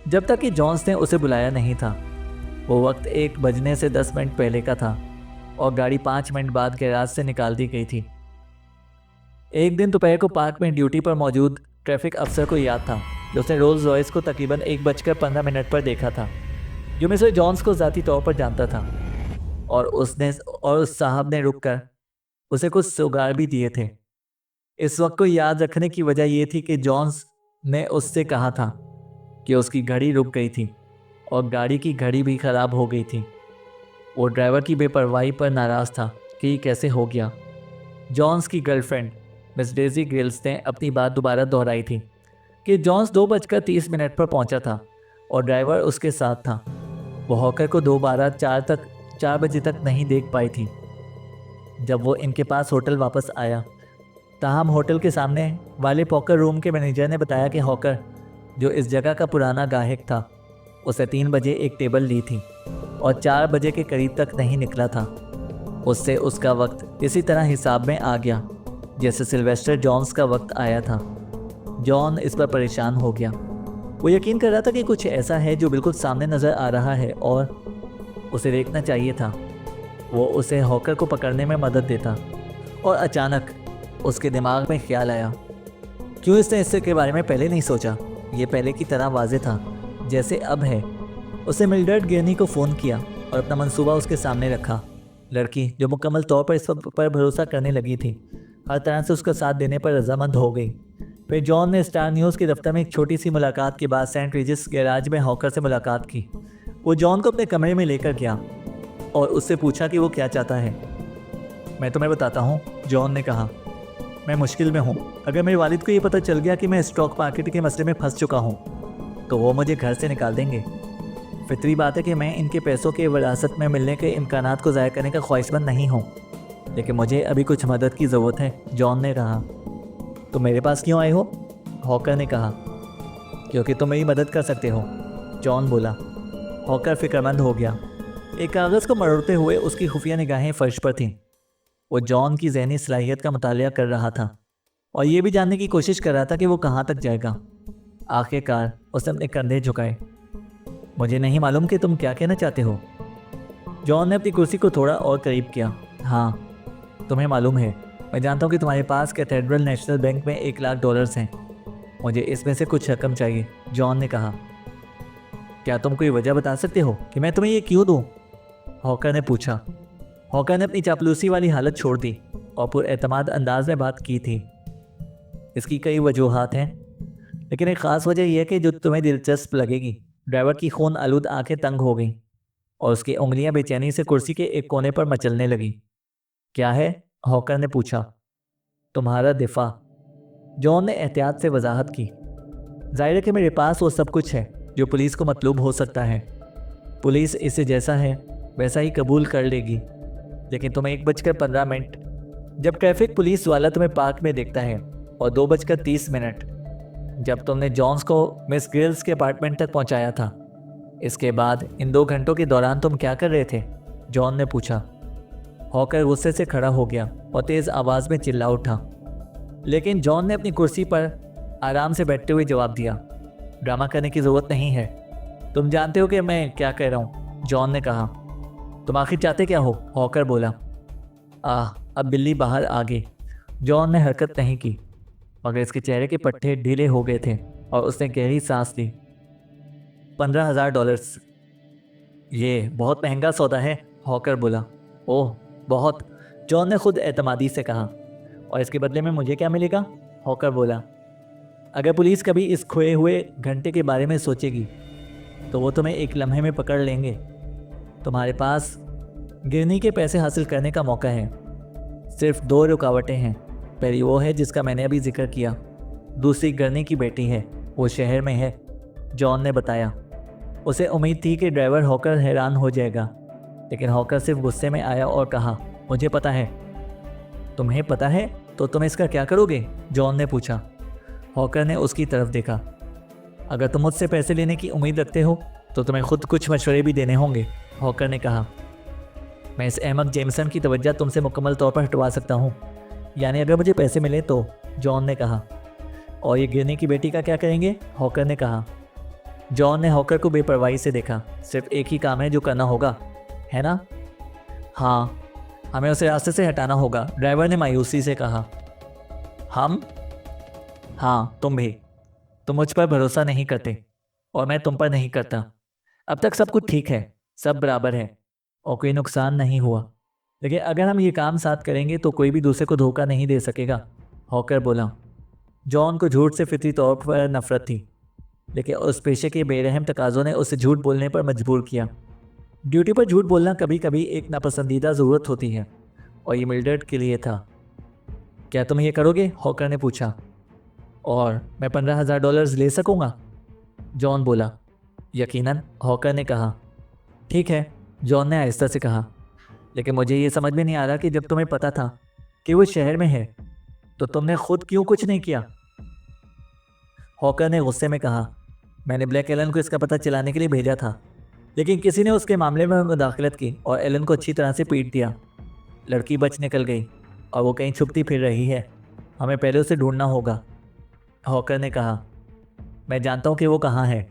जब तक कि जॉन्स ने उसे बुलाया नहीं था। वो वक्त 1 बजने से 10 मिनट पहले का था और गाड़ी 5 मिनट बाद गैराज से निकाल दी गई थी। एक दिन दोपहर को पार्क में ड्यूटी पर मौजूद ट्रैफिक अफसर को याद था कि उसने रोल्स रॉयस को तकरीबन 1:15 पर देखा था, जो मिस्टर जॉन्स को ज़ाती तौर पर जानता था, और उस साहब ने रुककर उसे कुछ सुगार भी दिए थे। इस वक्त को याद रखने की वजह यह थी कि जॉन्स ने उससे कहा था कि उसकी घड़ी रुक गई थी और गाड़ी की घड़ी भी ख़राब हो गई थी। वो ड्राइवर की बेपरवाही पर नाराज़ था कि ये कैसे हो गया। जॉन्स की गर्लफ्रेंड मिस डेजी गिल्स ने अपनी बात दोबारा दोहराई थी कि जॉन्स 2:30 पर पहुंचा था और ड्राइवर उसके साथ था। वो हॉकर को 4 बजे तक नहीं देख पाई थी जब वो इनके पास होटल वापस आया। ताहम होटल के सामने वाले पॉकर रूम के मैनेजर ने बताया कि हॉकर, जो इस जगह का पुराना गाहक था, उसे 3 बजे एक टेबल ली थी और 4 बजे के करीब तक नहीं निकला था। उससे उसका वक्त इसी तरह हिसाब में आ गया जैसे सिल्वेस्टर जॉन्स का वक्त आया था। जॉन इस पर परेशान हो गया। वो यकीन कर रहा था कि कुछ ऐसा है जो बिल्कुल सामने नज़र आ रहा है और उसे देखना चाहिए था। वो उसे हॉकर को पकड़ने में मदद देता और अचानक उसके दिमाग में ख्याल आया, क्यों इसने इससे के बारे में पहले नहीं सोचा। ये पहले की तरह वाज़ेह था जैसे अब है। उसे मिल्ड्रेड गेनी को फ़ोन किया और अपना मंसूबा उसके सामने रखा। लड़की, जो मुकम्मल तौर पर इस पर भरोसा करने लगी थी, हर तरह से उसका साथ देने पर रजामंद हो गई। फिर जॉन ने स्टार न्यूज़ के दफ्तर में एक छोटी सी मुलाकात के बाद सेंट रिजिस गैराज में हॉकर से मुलाकात की। वो जॉन को अपने कमरे में लेकर गया और उससे पूछा कि वो क्या चाहता है। मैं तुम्हें बताता हूँ, जॉन ने कहा। मैं मुश्किल में हूँ। अगर मेरे वालिद को ये पता चल गया कि मैं स्टॉक मार्केट के मसले में फंस चुका हूँ तो वो मुझे घर से निकाल देंगे। फितरी बात है कि मैं इनके पैसों के विरासत में मिलने के इम्कानात को ज़ाया करने का ख्वाहिशमंद नहीं हूँ, लेकिन मुझे अभी कुछ मदद की ज़रूरत है, जॉन ने कहा। तो मेरे पास क्यों आए हो? हॉकर ने कहा। क्योंकि तुम मेरी मदद कर सकते हो, जॉन बोला। हॉकर फिक्रमंद हो गया। एक कागज़ को मरोड़ते हुए उसकी खुफिया निगाहें फर्श पर थीं। वो जॉन की जहनी सलाहियत का मुतालिया कर रहा था और ये भी जानने की कोशिश कर रहा था कि वो कहाँ तक जाएगा। आखिरकार उसने अपने कंधे झुकाए। मुझे नहीं मालूम कि तुम क्या कहना चाहते हो। जॉन ने अपनी कुर्सी को थोड़ा और करीब किया। हाँ, तुम्हें मालूम है, मैं जानता हूँ कि तुम्हारे पास कैथेड्रल नेशनल बैंक में $1,00,000 हैं। मुझे इसमें से कुछ रकम चाहिए, जॉन ने कहा। क्या तुम कोई वजह बता सकते हो कि मैं तुम्हें ये क्यों दूँ? हॉकर ने पूछा। हॉकर ने अपनी चापलूसी वाली हालत छोड़ दी और पुरएतमाद अंदाज में बात की थी। इसकी कई वजूहात हैं, लेकिन एक ख़ास वजह यह है कि जो तुम्हें दिलचस्प लगेगी। ड्राइवर की खून आलूद आंखें तंग हो गईं और उसकी उंगलियां बेचैनी से कुर्सी के एक कोने पर मचलने लगीं। क्या है? हॉकर ने पूछा। तुम्हारा दिफा, जॉन ने एहतियात से वजाहत की। जाहिर है कि मेरे पास वो सब कुछ है जो पुलिस को मतलूब हो सकता है। पुलिस इसे जैसा है वैसा ही कबूल कर लेगी, लेकिन तुम्हें 1:15, जब ट्रैफिक पुलिस वाला तुम्हें पार्क में देखता है, और 2:30, जब तुमने जॉन्स को मिस गिल्स के अपार्टमेंट तक पहुंचाया था। इसके बाद इन 2 घंटों के दौरान तुम क्या कर रहे थे? जॉन ने पूछा। हॉकर गुस्से से खड़ा हो गया और तेज़ आवाज़ में चिल्ला उठा, लेकिन जॉन ने अपनी कुर्सी पर आराम से बैठते हुए जवाब दिया। ड्रामा करने की ज़रूरत नहीं है, तुम जानते हो कि मैं क्या कह रहा हूँ, जॉन ने कहा। तुम आखिर चाहते क्या हो? हॉकर बोला। अब बिल्ली बाहर आ गई। जॉन ने हरकत नहीं की, मगर इसके चेहरे के पट्टे ढीले हो गए थे और उसने गहरी सांस ली। $15,000। ये बहुत महंगा सौदा है, हॉकर बोला। ओह बहुत, जॉन ने खुद एतमादी से कहा। और इसके बदले में मुझे क्या मिलेगा? हॉकर बोला। अगर पुलिस कभी इस खोए हुए घंटे के बारे में सोचेगी तो वो तुम्हें एक लम्हे में पकड़ लेंगे। तुम्हारे पास गिरनी के पैसे हासिल करने का मौका है। सिर्फ 2 रुकावटें हैं। पहली वो है जिसका मैंने अभी जिक्र किया, दूसरी गिरनी की बेटी है, वो शहर में है, जॉन ने बताया। उसे उम्मीद थी कि ड्राइवर हॉकर हैरान हो जाएगा, लेकिन हॉकर सिर्फ गुस्से में आया और कहा, मुझे पता है। तुम्हें पता है तो तुम इसका क्या करोगे? जॉन ने पूछा। हॉकर ने उसकी तरफ देखा। अगर तुम मुझसे पैसे लेने की उम्मीद रखते हो तो तुम्हें खुद कुछ मशवरे भी देने होंगे, हॉकर ने कहा। मैं इस अहमद जेमसन की तवज्जो तुमसे मुकम्मल तौर पर हटवा सकता हूँ, यानी अगर मुझे पैसे मिले तो, जॉन ने कहा। और ये गिरने की बेटी का क्या करेंगे? हॉकर ने कहा। जॉन ने हॉकर को बेपरवाही से देखा। सिर्फ एक ही काम है जो करना होगा, है ना? हाँ, हमें उसे रास्ते से हटाना होगा, ड्राइवर ने मायूसी से कहा। हम? हाँ, तुम भी। तुम मुझ पर भरोसा नहीं करते और मैं तुम पर नहीं करता। अब तक सब कुछ ठीक है, सब बराबर है और कोई नुकसान नहीं हुआ। लेकिन अगर हम ये काम साथ करेंगे तो कोई भी दूसरे को धोखा नहीं दे सकेगा, हॉकर बोला। जॉन को झूठ से फितरी तौर पर नफरत थी, लेकिन उस पेशे के बेरहम तकाज़ों ने उसे झूठ बोलने पर मजबूर किया। ड्यूटी पर झूठ बोलना कभी कभी एक नापसंदीदा ज़रूरत होती है, और ये मिल्ड्रेड के लिए था। क्या तुम ये करोगे? हॉकर ने पूछा। और मैं $15,000 ले सकूंगा? जॉन बोला। यकीनन, हॉकर ने कहा। ठीक है, जॉन ने आहिस्ता से कहा, लेकिन मुझे ये समझ में नहीं आ रहा कि जब तुम्हें पता था कि वो शहर में है तो तुमने खुद क्यों कुछ नहीं किया? हॉकर ने गुस्से में कहा, मैंने ब्लैक एलन को इसका पता चलाने के लिए भेजा था, लेकिन किसी ने उसके मामले में मुदाखलत की और एलन को अच्छी तरह से पीट दिया। लड़की बच निकल गई और वो कहीं छुपती फिर रही है। हमें पहले उसे ढूंढना होगा, हॉकर ने कहा। मैं जानता हूँ कि वो कहाँ है,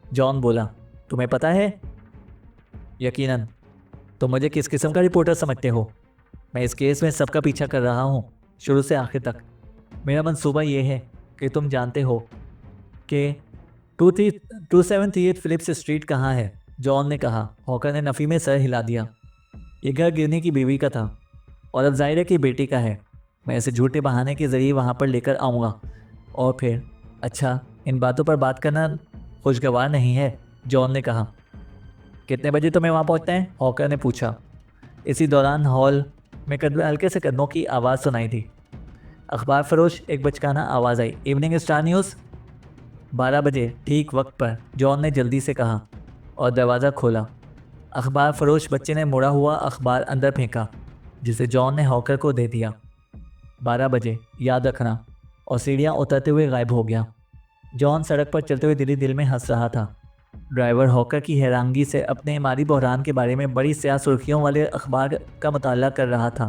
जॉन बोला। तुम्हें पता है? यकीनन। तो मुझे किस किस्म का रिपोर्टर समझते हो? मैं इस केस में सबका पीछा कर रहा हूँ, शुरू से आखिर तक। मेरा मंसूबा ये है कि तुम जानते हो कि 2738 फिलिप्स स्ट्रीट कहाँ है, जॉन ने कहा। हॉकर ने नफ़ी में सर हिला दिया। ये घर गिरने की बीवी का था और अब जाहिर है कि बेटी का है। मैं इसे झूठे बहाने के ज़रिए वहाँ पर लेकर आऊँगा और फिर अच्छा, इन बातों पर बात करना खुशगवार नहीं है, जॉन ने कहा। कितने बजे तुम्हें वहाँ पहुँचना है? हॉकर ने पूछा। इसी दौरान हॉल में हल्के से कदमों की आवाज़ सुनाई दी। अखबार फरोश, एक बचकाना आवाज़ आई। Evening star news? 12 बजे ठीक वक्त पर, जॉन ने जल्दी से कहा और दरवाज़ा खोला। अखबार फरोश बच्चे ने मुड़ा हुआ अखबार अंदर फेंका, जिसे जॉन ने हॉकर को दे दिया। 12 बजे, याद रखना, और सीढ़ियाँ उतरते हुए गायब हो गया। जॉन सड़क पर चलते हुए दिली दिल में हंस रहा था। ड्राइवर हॉकर की हैरानगी से अपने माली बहरान के बारे में बड़ी स्याह सुर्खियों वाले अखबार का मुताला कर रहा था।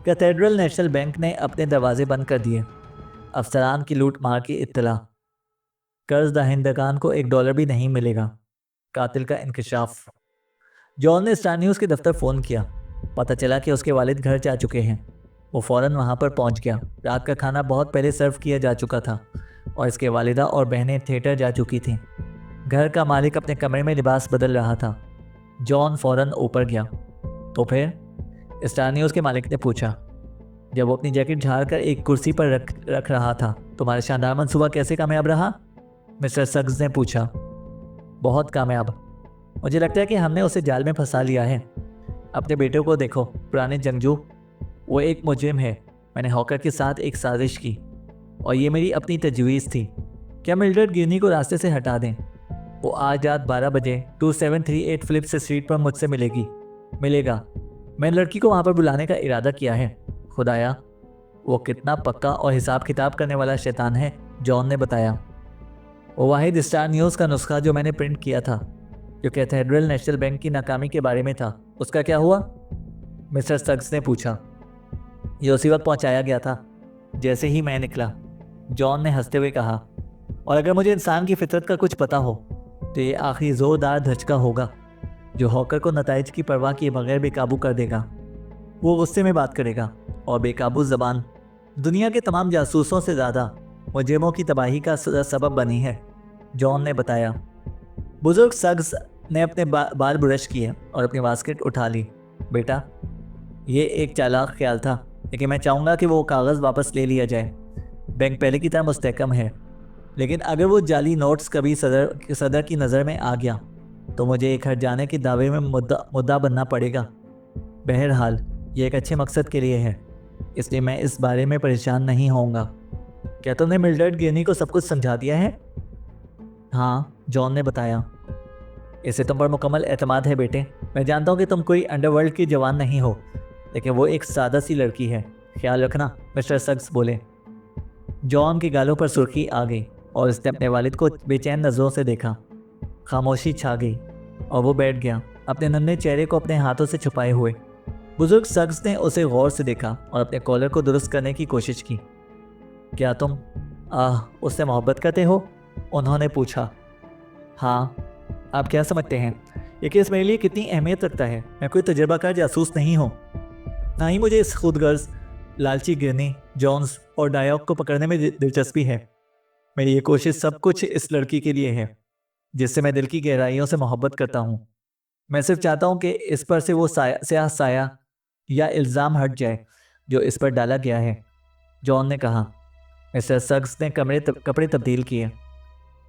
कैथेड्रल नेशनल बैंक ने अपने दरवाजे बंद कर दिए। अफसरान की लूट मार की इत्तला। कर्ज दहिंदगान को $1 भी नहीं मिलेगा। कातिल का इंकशाफ। जॉन ने स्टार न्यूज़ के दफ्तर फ़ोन किया। पता चला कि उसके वालिद घर जा चुके हैं। वो फ़ौरन वहाँ पर पहुँच गया। रात का खाना बहुत पहले सर्व किया जा चुका था और इसके वालिदा और बहनें थिएटर जा चुकी थीं। घर का मालिक अपने कमरे में लिबास बदल रहा था। जॉन फ़ौरन ऊपर गया। तो फिर? स्टार न्यूज़ के मालिक ने पूछा, जब वो अपनी जैकेट झाड़कर एक कुर्सी पर रख रहा था। तुम्हारा शानदार मंसूबा कैसे कामयाब रहा? मिस्टर सक्स ने पूछा। बहुत कामयाब। मुझे लगता है कि हमने उसे जाल में फंसा लिया है। अपने बेटे को देखो, पुराने जंगजू। वो एक मुजरिम है। मैंने हॉकर के साथ एक साजिश की और ये मेरी अपनी तजवीज़ थी। क्या मिल्ड्रेड गिरनी को रास्ते से हटा दें? वो आज रात 12 बजे 2738 फिलिप्स स्ट्रीट पर मुझसे मिलेगा। मैंने लड़की को वहाँ पर बुलाने का इरादा किया है। खुदाया, वो कितना पक्का और हिसाब किताब करने वाला शैतान है, जॉन ने बताया। वो वाहिद स्टार न्यूज़ का नुस्खा जो मैंने प्रिंट किया था, जो कैथेड्रल नेशनल बैंक की नाकामी के बारे में था, उसका क्या हुआ? मिस्टर सक्स ने पूछा। ये उसी वक्त पहुंचाया गया था जैसे ही मैं निकला, जॉन ने हंसते हुए कहा। और अगर मुझे इंसान की फितरत का कुछ पता हो तो ये आखिरी ज़ोरदार धचका होगा जो हॉकर को नताइज की परवाह किए बगैर बेकाबू कर देगा। वो गुस्से में बात करेगा और बेकाबू ज़बान दुनिया के तमाम जासूसों से ज़्यादा मुजरिमों की तबाही का सबब बनी है, जॉन ने बताया। बुजुर्ग सक्स ने अपने बाल ब्रश किए और अपनी बास्केट उठा ली। बेटा, ये एक चालाक ख्याल था, लेकिन मैं चाहूँगा कि वो कागज़ वापस ले लिया जाए। बैंक पहले की तरह मुस्तहकम है, लेकिन अगर वो जाली नोट्स कभी सदर की नज़र में आ गया तो मुझे एक हट जाने के दावे में मुद्दा बनना पड़ेगा। बहरहाल ये एक अच्छे मकसद के लिए है, इसलिए मैं इस बारे में परेशान नहीं होऊंगा। क्या तुमने मिल्ड्रेड गिरनी को सब कुछ समझा दिया है? हाँ, जॉन ने बताया। इसे तुम पर मुकम्मल एतमाद है बेटे। मैं जानता हूँ कि तुम कोई अंडरवर्ल्ड की जवान नहीं हो, लेकिन वो एक सादा सी लड़की है, ख्याल रखना, मिस्टर सक्स बोले। जॉन के गालों पर सुर्खी आ गई और उसने अपने वालिद को बेचैन नज़रों से देखा। खामोशी छा गई और वो बैठ गया, अपने नन्हे चेहरे को अपने हाथों से छुपाए हुए। बुजुर्ग सक्स ने उसे गौर से देखा और अपने कॉलर को दुरुस्त करने की कोशिश की। क्या तुम उससे मोहब्बत करते हो? उन्होंने पूछा। हाँ, आप क्या समझते हैं ये केस मेरे लिए कितनी अहमियत रखता है? मैं कोई तजुर्बाकार जासूस नहीं हूँ, ना ही मुझे इस खुदगर्ज लालची गिरनी जॉन्स और डायॉक को पकड़ने में दिलचस्पी है। मेरी ये कोशिश सब कुछ इस लड़की के लिए है जिससे मैं दिल की गहराइयों से मोहब्बत करता हूँ। मैं सिर्फ चाहता हूँ कि इस पर से वो स्याह साया या इल्ज़ाम हट जाए जो इस पर डाला गया है, जॉन ने कहा। मिस्टर सक्स ने कपड़े तब्दील किए।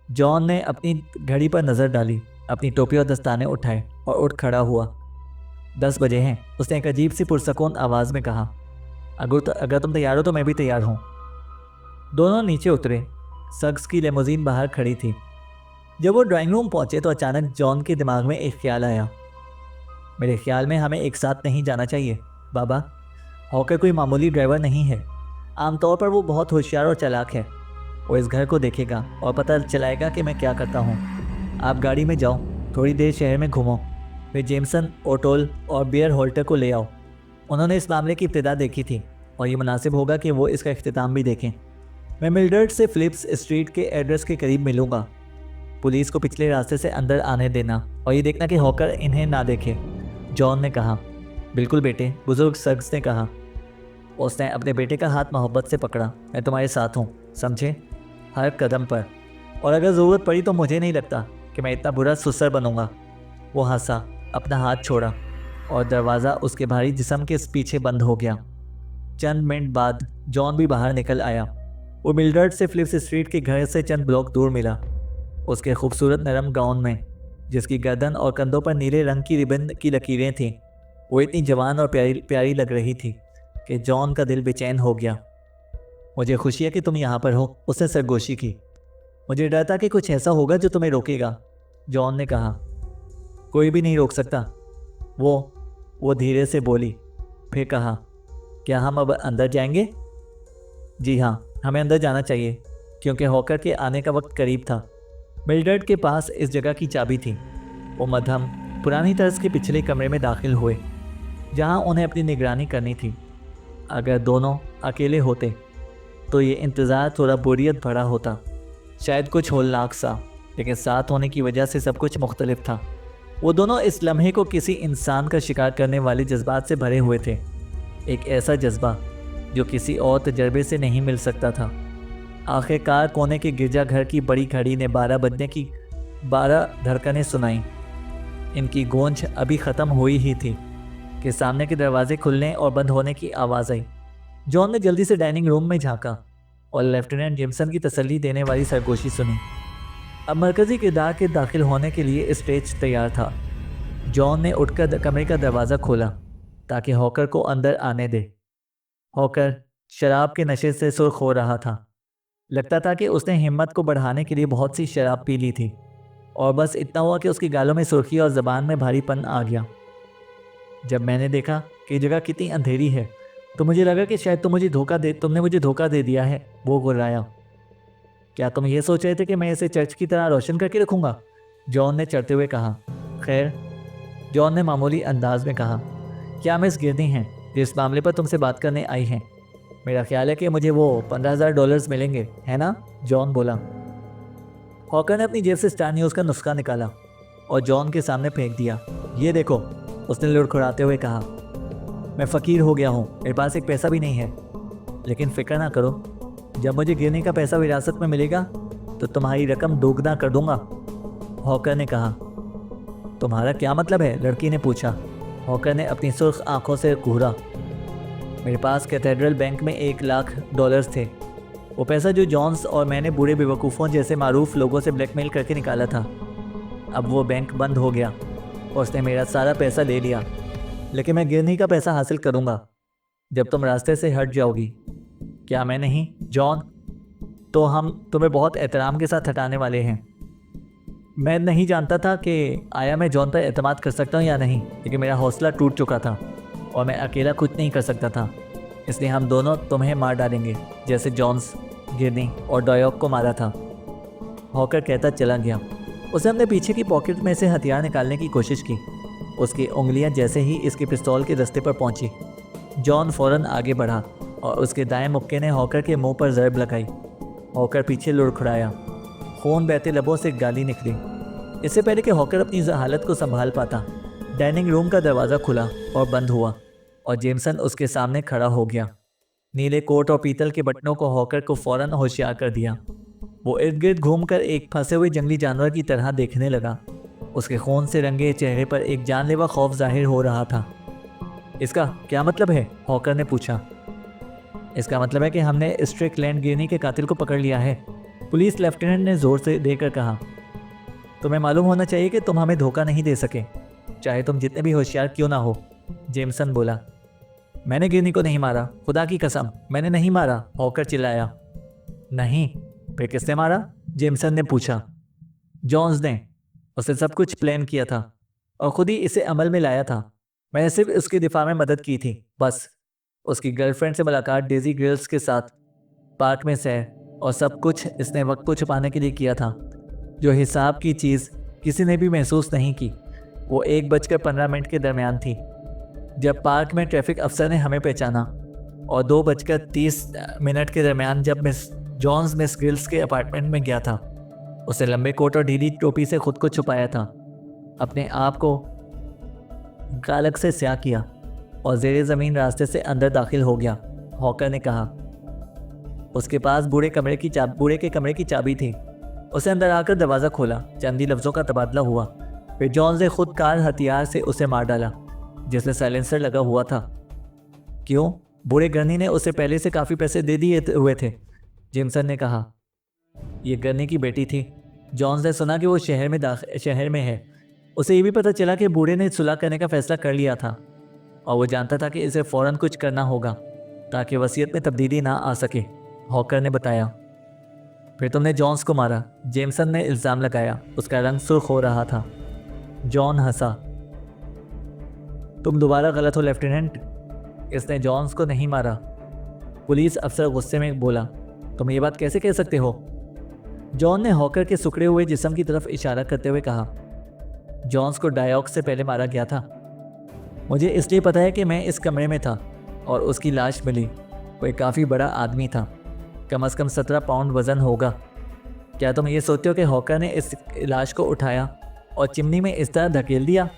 जॉन ने अपनी घड़ी पर नज़र डाली, अपनी टोपी और दस्ताने उठाए और उठ खड़ा हुआ। 10 बजे हैं, उसने एक अजीब सी पुरसकून आवाज़ में कहा। अगर तुम तैयार हो तो मैं भी तैयार हूँ। दोनों नीचे उतरे। सक्स की लेमोजीन बाहर खड़ी थी। जब वो ड्राइंग रूम पहुंचे तो अचानक जॉन के दिमाग में एक ख्याल आया। मेरे ख्याल में हमें एक साथ नहीं जाना चाहिए बाबा। हॉकर कोई मामूली ड्राइवर नहीं है। आमतौर पर वो बहुत होशियार और चालाक है। वो इस घर को देखेगा और पता चलाएगा कि मैं क्या करता हूँ। आप गाड़ी में जाओ, थोड़ी देर शहर में घूमो, फिर जेमसन, ओटोल और बियर होल्टर को ले आओ। उन्होंने इस मामले की इब्तिदा देखी थी और ये मुनासिब होगा कि वो इसका इख्तिताम भी देखें। मैं मिल्डर्ड से फिलिप्स स्ट्रीट के एड्रेस के करीब मिलूंगा। पुलिस को पिछले रास्ते से अंदर आने देना और ये देखना कि हॉकर इन्हें ना देखे, जॉन ने कहा। बिल्कुल बेटे, बुजुर्ग सक्स ने कहा। उसने अपने बेटे का हाथ मोहब्बत से पकड़ा। मैं तुम्हारे साथ हूँ, समझे, हर कदम पर। और अगर ज़रूरत पड़ी तो मुझे नहीं लगता कि मैं इतना बुरा सुसर बनूंगा। वो हंसा, अपना हाथ छोड़ा और दरवाज़ा उसके भारी जिस्म के पीछे बंद हो गया। चंद मिनट बाद जॉन भी बाहर निकल आया। वो मिल्डर्ड से फिलिप्स स्ट्रीट के घर से चंद ब्लॉक दूर मिला। उसके खूबसूरत नरम गाउन में, जिसकी गर्दन और कंधों पर नीले रंग की रिबन की लकीरें थीं, वो इतनी जवान और प्यारी लग रही थी कि जॉन का दिल बेचैन हो गया। मुझे खुशी है कि तुम यहाँ पर हो, उसने सरगोशी की। मुझे डर था कि कुछ ऐसा होगा जो तुम्हें रोकेगा, जॉन ने कहा। कोई भी नहीं रोक सकता, वो धीरे से बोली। फिर कहा, क्या हम अब अंदर जाएंगे? जी हाँ, हमें अंदर जाना चाहिए क्योंकि हॉकर के आने का वक्त करीब था। मिल्डर्ड के पास इस जगह की चाबी थी। वो मध्यम पुरानी तर्ज के पिछले कमरे में दाखिल हुए जहाँ उन्हें अपनी निगरानी करनी थी। अगर दोनों अकेले होते तो ये इंतज़ार थोड़ा बोरियत भरा होता, शायद कुछ होलनाक सा, लेकिन साथ होने की वजह से सब कुछ मुख्तलिफ था। वो दोनों इस लम्हे को किसी इंसान का शिकार करने वाले जज्बात से भरे हुए थे। एक ऐसा जज्बा जो किसी और तजर्बे से नहीं मिल सकता था। आखिरकार कोने के गिरजाघर की बड़ी घड़ी ने 12 बजने की 12 धड़कनें सुनाई। इनकी गूंज अभी ख़त्म हुई ही थी कि सामने के दरवाजे खुलने और बंद होने की आवाज़ आई। जॉन ने जल्दी से डाइनिंग रूम में झांका और लेफ्टिनेंट जेमसन की तसल्ली देने वाली सरगोशी सुनी। अब मरकज़ी किरदार के दाखिल होने के लिए स्टेज तैयार था। जॉन ने उठकर कमरे का दरवाज़ा खोला ताकि हॉकर को अंदर आने दे। हॉकर शराब के नशे से सुर्ख हो रहा था। लगता था कि उसने हिम्मत को बढ़ाने के लिए बहुत सी शराब पी ली थी और बस इतना हुआ कि उसकी गालों में सुर्खी और ज़बान में भारीपन आ गया। जब मैंने देखा कि जगह कितनी अंधेरी है तो मुझे लगा कि शायद तुमने मुझे धोखा दे दिया है, वो गुर्राया। क्या तुम ये सोच रहे थे कि मैं इसे चर्च की तरह रोशन करके रखूँगा? जॉन ने चढ़ते हुए कहा। खैर, जॉन ने मामूली अंदाज में कहा, क्या मिस गिरनी हैं जो इस मामले पर तुमसे बात करने आई हैं? मेरा ख्याल है कि मुझे वो $15,000 मिलेंगे, है ना? जॉन बोला। हॉकर ने अपनी जेब से स्टार न्यूज़ का नुस्खा निकाला और जॉन के सामने फेंक दिया। ये देखो, उसने लुढ़खुड़ाते हुए कहा। मैं फ़कीर हो गया हूँ, मेरे पास एक पैसा भी नहीं है, लेकिन फ़िक्र ना करो, जब मुझे गिरने का पैसा विरासत में मिलेगा तो तुम्हारी रकम दोगुना कर दूंगा, हॉकर ने कहा। तुम्हारा क्या मतलब है? लड़की ने पूछा। हॉकर ने अपनी सुर्ख आंखों से घूरा। मेरे पास कैथेड्रल बैंक में $1,00,000 थे, वो पैसा जो जॉन्स और मैंने बूढ़े बेवकूफ़ों जैसे मारूफ लोगों से ब्लैकमेल करके निकाला था। अब वो बैंक बंद हो गया और उसने मेरा सारा पैसा ले लिया, लेकिन मैं गिरनी का पैसा हासिल करूँगा जब तुम रास्ते से हट जाओगी। क्या मैं नहीं, जॉन? तो हम तुम्हें बहुत एहतराम के साथ हटाने वाले हैं। मैं नहीं जानता था कि आया मैं जॉन पर एतमाद कर सकता हूँ या नहीं, लेकिन मेरा हौसला टूट चुका था और मैं अकेला कुछ नहीं कर सकता था। इसलिए हम दोनों तुम्हें मार डालेंगे, जैसे जॉन्स, गिरनी और डॉयॉक को मारा था, हॉकर कहता चला गया। उसने अपने पीछे की पॉकेट में से हथियार निकालने की कोशिश की। उसकी उंगलियां जैसे ही इसके पिस्तौल के रास्ते पर पहुंची, जॉन फौरन आगे बढ़ा और उसके दाएं मुक्के ने हॉकर के मुंह पर ज़रब लगाई। हॉकर पीछे लुढ़खुड़ाया। खून बहते लबों से गाली निकली। इससे पहले कि हॉकर अपनी हालत को संभाल पाता, डाइनिंग रूम का दरवाज़ा खुला और बंद हुआ और जेमसन उसके सामने खड़ा हो गया। नीले कोट और पीतल के बटनों को हॉकर को फौरन होशियार कर दिया। वो इर्द गिर्द घूमकर एक फंसे हुए जंगली जानवर की तरह देखने लगा। उसके खून से रंगे चेहरे पर एक जानलेवा खौफ जाहिर हो रहा था। इसका क्या मतलब है? हॉकर ने पूछा। इसका मतलब है कि हमने स्ट्रिकलैंड गिरनी के कातिल को पकड़ लिया है, पुलिस लेफ्टिनेंट ने जोर से देकर कहा। तुम्हें मालूम होना चाहिए कि तुम हमें धोखा नहीं दे सके, चाहे तुम जितने भी होशियार क्यों ना हो, जेमसन बोला। मैंने गिरनी को नहीं मारा, खुदा की कसम मैंने नहीं मारा, हॉकर चिल्लाया। नहीं? फिर किसने मारा? जेमसन ने पूछा। जॉन्स ने। उसने सब कुछ प्लान किया था और खुद ही इसे अमल में लाया था। मैंने सिर्फ उसके दिफा में मदद की थी, बस। उसकी गर्लफ्रेंड से मुलाकात डेजी गर्ल्स के साथ, पार्क में सैर, और सब कुछ इसने वक्त को छुपाने के लिए किया था। जो हिसाब की चीज़ किसी ने भी महसूस नहीं की वो 1:15 के दरमियान थी, जब पार्क में ट्रैफिक अफसर ने हमें पहचाना, और 2:30 के दरमियान जब जॉन्स मिस गिल्स के अपार्टमेंट में गया था। उसने लंबे कोट और ढीली टोपी से खुद को छुपाया था, अपने आप को गालक से स्याह किया और ज़ेरे ज़मीन रास्ते से अंदर दाखिल हो गया, हॉकर ने कहा। उसके पास बूढ़े के कमरे की चाबी थी। उसे अंदर आकर दरवाज़ा खोला, चंद ही लफ्ज़ों का तबादला हुआ, फिर जॉन्स ने खुद कार हथियार से उसे मार डाला, जिसमें साइलेंसर लगा हुआ था। क्यों? बूढ़े गर्नी ने उसे पहले से काफ़ी पैसे दे दिए हुए थे, जेमसन ने कहा। यह गर्नी की बेटी थी। जॉन्स ने सुना कि वो शहर में है। उसे ये भी पता चला कि बूढ़े ने सुलह करने का फैसला कर लिया था और वो जानता था कि इसे फ़ौरन कुछ करना होगा ताकि वसीयत में तब्दीली ना आ सके, हॉकर ने बताया। फिर तुमने जॉन्स को मारा, जेमसन ने इल्ज़ाम लगाया। उसका रंग सुर्ख हो रहा था। जॉन हंसा। तुम दोबारा गलत हो लेफ्टिनेंट, इसने जॉन्स को नहीं मारा, पुलिस अफसर गुस्से में बोला। तुम ये बात कैसे कह सकते हो? जॉन ने हॉकर के सिकुड़े हुए जिस्म की तरफ इशारा करते हुए कहा। जॉन्स को डायॉक्स से पहले मारा गया था। मुझे इसलिए पता है कि मैं इस कमरे में था और उसकी लाश मिली। वो एक काफ़ी बड़ा आदमी था, कम से कम 17 पाउंड वज़न होगा। क्या तुम ये सोचते हो कि हॉकर ने इस लाश को उठाया और चिमनी में इस तरह धकेल दिया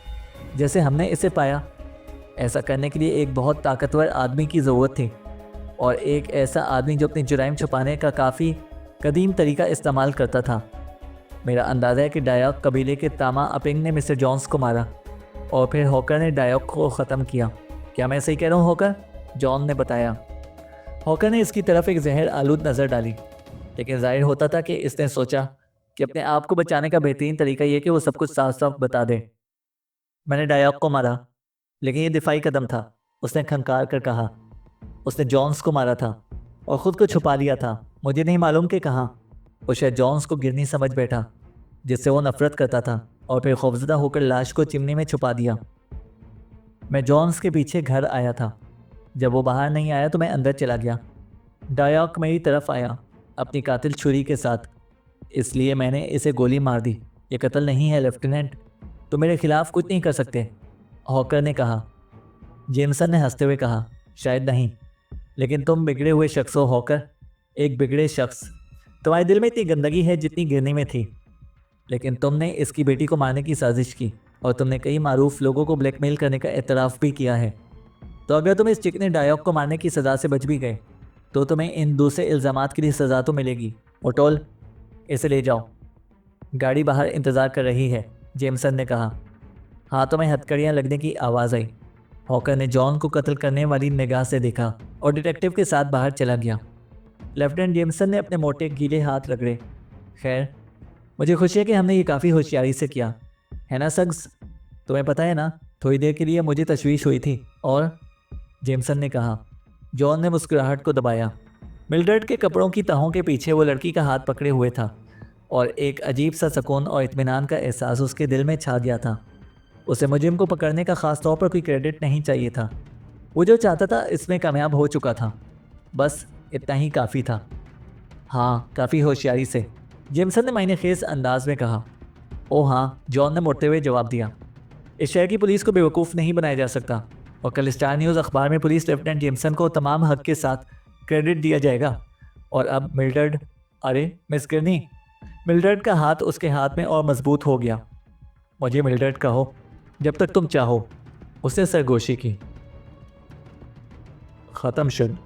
जैसे हमने इसे पाया? ऐसा करने के लिए एक बहुत ताकतवर आदमी की ज़रूरत थी, और एक ऐसा आदमी जो अपनी जुराइम छुपाने का काफ़ी कदीम तरीका इस्तेमाल करता था। मेरा अंदाज़ा है कि डायॉक कबीले के तामा अपिंग ने मिस्टर जॉन्स को मारा और फिर हॉकर ने डायॉक को ख़त्म किया। क्या मैं सही कह रहा हूँ हॉकर? जॉन ने बताया। हॉकर ने इसकी तरफ एक जहर आलूद नज़र डाली, लेकिन जाहिर होता था कि इसने सोचा कि अपने आप को बचाने का बेहतरीन तरीका यह कि वो सब कुछ साफ साफ बता दे। मैंने डायॉक को मारा, लेकिन ये दिफाई कदम था, उसने खंकार कर कहा। उसने जॉन्स को मारा था और ख़ुद को छुपा लिया था। मुझे नहीं मालूम कि कहाँ। वो शायद जॉन्स को गिरनी समझ बैठा, जिससे वो नफरत करता था, और फिर खौफजदा होकर लाश को चिमनी में छुपा दिया। मैं जॉन्स के पीछे घर आया था। जब वो बाहर नहीं आया तो मैं अंदर चला गया। डायॉक मेरी तरफ आया अपनी कातिल छुरी के साथ, इसलिए मैंने इसे गोली मार दी। ये कत्ल नहीं है लेफ्टिनेंट, तो मेरे खिलाफ कुछ नहीं कर सकते, हॉकर ने कहा। जेमसन ने हंसते हुए कहा, शायद नहीं, लेकिन तुम बिगड़े हुए शख्स हो हॉकर, एक बिगड़े शख्स। तुम्हारे दिल में इतनी गंदगी है जितनी गिरनी में थी, लेकिन तुमने इसकी बेटी को मारने की साजिश की और तुमने कई मारूफ लोगों को ब्लैकमेल करने का एतराफ़ भी किया है। तो अगर तुम इस चिकने डायॉक को मारने की सज़ा से बच भी गए तो तुम्हें इन दूसरे इल्ज़ामात के लिए सज़ा तो मिलेगी। ओटोल, इसे ले जाओ। गाड़ी बाहर इंतज़ार कर रही है, जेमसन ने कहा। हाथों में हथकड़ियाँ लगने की आवाज़ आई। हॉकर ने जॉन को कत्ल करने वाली निगाह से देखा और डिटेक्टिव के साथ बाहर चला गया। लेफ्टिनेंट जेमसन ने अपने मोटे गीले हाथ रगड़े। खैर, मुझे खुशी है कि हमने ये काफ़ी होशियारी से किया है ना सग्स? तुम्हें पता है ना, थोड़ी देर के लिए मुझे तशवीश हुई थी। और जेमसन ने कहा। जॉन ने मुस्कुराहट को दबाया। मिल्ड्रेड के कपड़ों की तहों के पीछे वो लड़की का हाथ पकड़े हुए था और एक अजीब सा सुकून और इत्मीनान का एहसास उसके दिल में छा गया था। उसे मुजरिम को पकड़ने का ख़ास तौर पर कोई क्रेडिट नहीं चाहिए था। वो जो चाहता था इसमें कामयाब हो चुका था, बस इतना ही काफ़ी था। हाँ, काफ़ी होशियारी से, जेमसन ने मायने खेज अंदाज में कहा। ओह हाँ, जॉन ने मुड़ते हुए जवाब दिया। इस शहर की पुलिस को बेवकूफ़ नहीं बनाया जा सकता, और कल स्टार न्यूज़ अखबार में पुलिस लेफ्टिनेंट जेमसन को तमाम हक के साथ क्रेडिट दिया जाएगा। और अब मिल्ड्रेड, अरे मिस गिरनी, मिल्ड्रेड का हाथ उसके हाथ में और मजबूत हो गया। मुझे मिल्ड्रेड कहो जब तक तुम चाहो, उसने सरगोशी की। ख़त्म शुद।